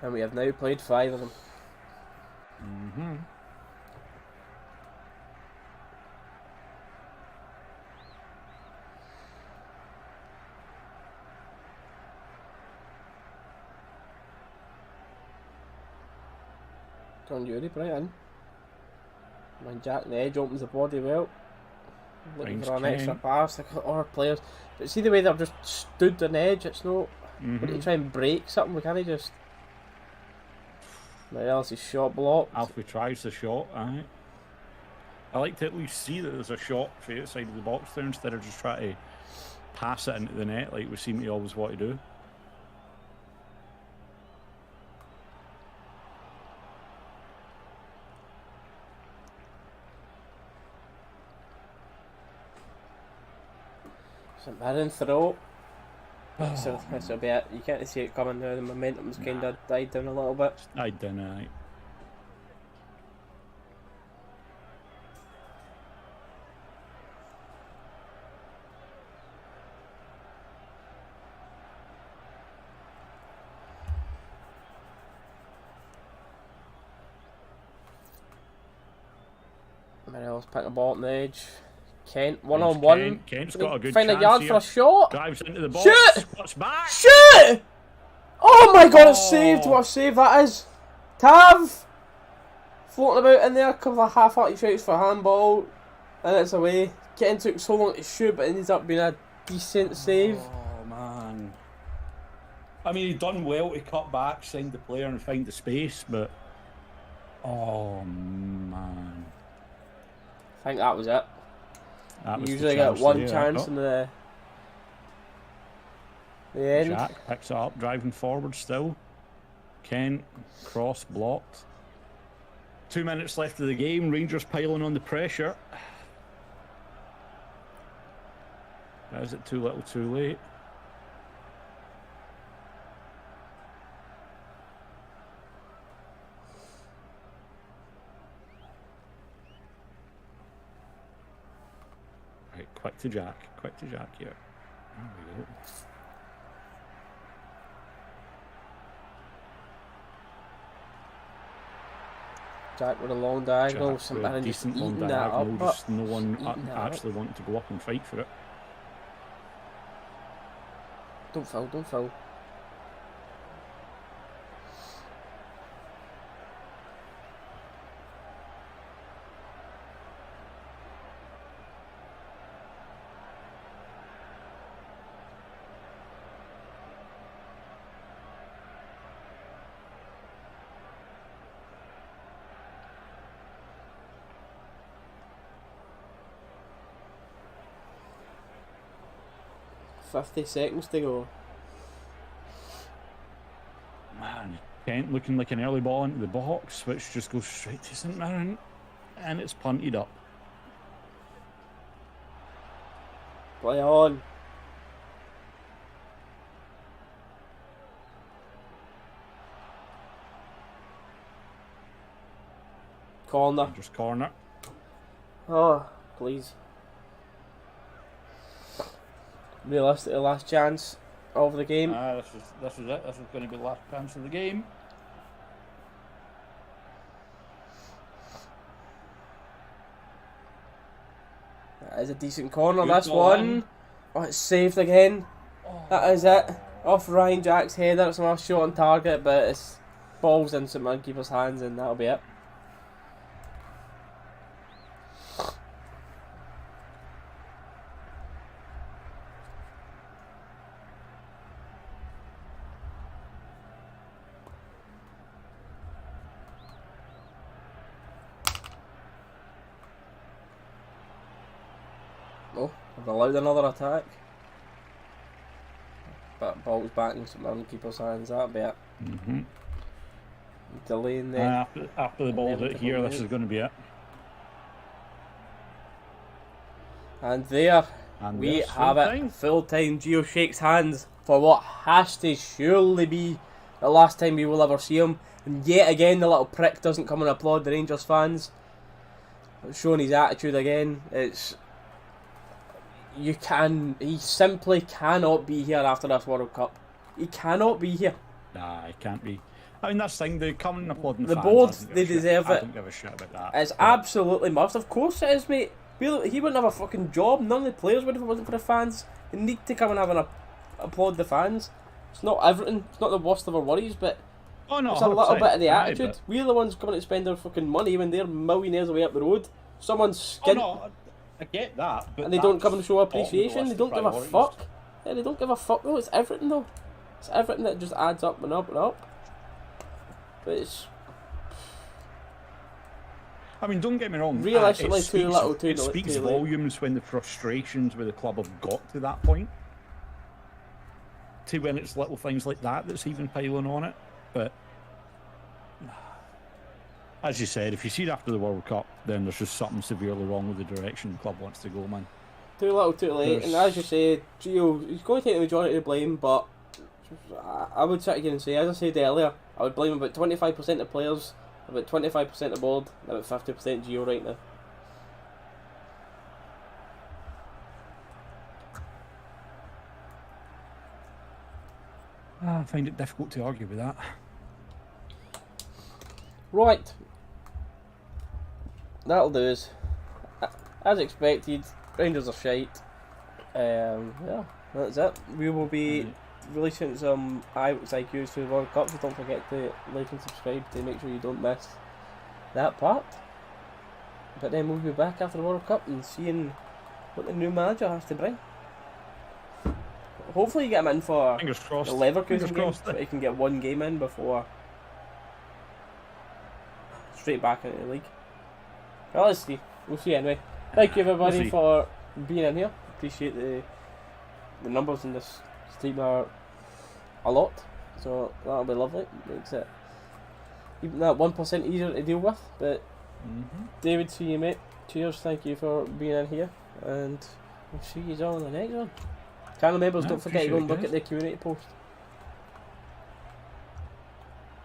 And we have now played 5 of them. John Yuri, right in. When Jack the edge opens the body well. Looking Finds for an Ken. extra pass, like our players. But see the way they've just stood on the edge, it's not. We need to try and break something, we can't just. Morelos is shot blocked. Alfie tries the shot, aye. I like to at least see that there's a shot for the outside of the box there instead of just trying to pass it into the net like we seem to always want to do. St. Mirren throw. So this will be it. You can't see it coming now. The momentum's kind of died down a little bit. I don't know. 'Morelos pick a ball at the edge. Kent, one on one. Kent's got a good Find a chance yard here. for a shot. Drives into the box. Shoot! Squats back. Shoot! Oh my god, it's saved. What a save that is. Tav! Floating about in there, a couple of half-hearted shouts for handball. And it's away. Kent took so long to shoot, but ended up being a decent save. Oh, man. I mean, he done well to cut back, signed the player and find the space, but... Oh, man. I think that was it. That was You the usually get chance one there. chance Oh, in the end. Jack picks it up, driving forward still. Kent, cross blocked. 2 minutes left of the game, Rangers piling on the pressure. Is it too little too late? Right, quick to Jack here. There we go. Jack with a long diagonal. Jack St. with a Mirren just decent long eating that diagonal, up. just no one Eating that actually wanting to go up and fight for it. Don't foul, don't foul. .50 seconds to go. Man, Kent looking like an early ball into the box, which just goes straight to St Mirren, and it's punted up. Play on. Corner. Just corner. Oh, please. Realistically, last chance of the game. This is it. This is going to be the last chance of the game. That is a decent corner. Good That's ball one. in. Oh, it's saved again. Oh. That is it. Off Ryan Jack's header. It's not a shot on target, but it's balls in St Mirren keeper's hands, and that'll be it. Oh, I've allowed another attack. But ball's back in St Mirren keeper's hands, that'll be it. Mm-hmm. Delaying there. After the ball's out here, this is going to be it. And there And we there's have full-time. it. Full time. Gio shakes hands for what has to surely be the last time we will ever see him. And yet again, the little prick doesn't come and applaud the Rangers fans. Showing his attitude again. He simply cannot be here after this World Cup. He cannot be here. Nah, it can't be. I mean, that's the thing, they come and applaud The fans, board, I don't give they a shit. deserve I it. don't give a shit about that. It's But absolutely must. Of course it is, mate. He wouldn't have a fucking job. None of the players would if it wasn't for the fans. They need to come and have applaud the fans. It's not everything. It's not the worst of our worries, but Oh no, it's a little 100%. bit of the Aye, attitude. but- We're the ones coming to spend our fucking money when they're millionaires away up the road. Someone's Oh skint, no, I get that, but and they don't come and that's show bottom of the appreciation. list They of don't give a priorities. fuck. Yeah, they don't give a fuck though. It's everything though. It's everything that just adds up and up and up. But it's I mean, don't get me wrong. Realistically, it too speaks, little, too it late, speaks too late. volumes when the frustrations with the club have got to that point. To when it's little things like that that's even piling on it. But as you said, if you see it after the World Cup, then there's just something severely wrong with the direction the club wants to go, man. too little, too late. And as you say, Gio, he's going to take the majority of the blame. But I would sit here and say, as I said earlier, I would blame about 25% of players, about 25% of board, and about 50% Gio right now. I find it difficult to argue with that. Right. That'll do us. As expected, Rangers are shite. Yeah, that's it. We will be releasing some IQs for the World Cup, so don't forget to like and subscribe to make sure you don't miss that part. But then we'll be back after the World Cup and seeing what the new manager has to bring. Hopefully you get him in for Fingers crossed. the Leverkusen Fingers game, crossed. so he can get one game in before straight back into the league. Well, let's see. We'll see anyway. Thank you everybody We'll see. for being in here. Appreciate the numbers in this team are a lot, so that'll be lovely. Makes it even that 1% easier to deal with. But David, see you mate. Cheers. Thank you for being in here, and we'll see you all in the next one. Channel members, Yeah, don't forget to go and appreciate look it, at the community post.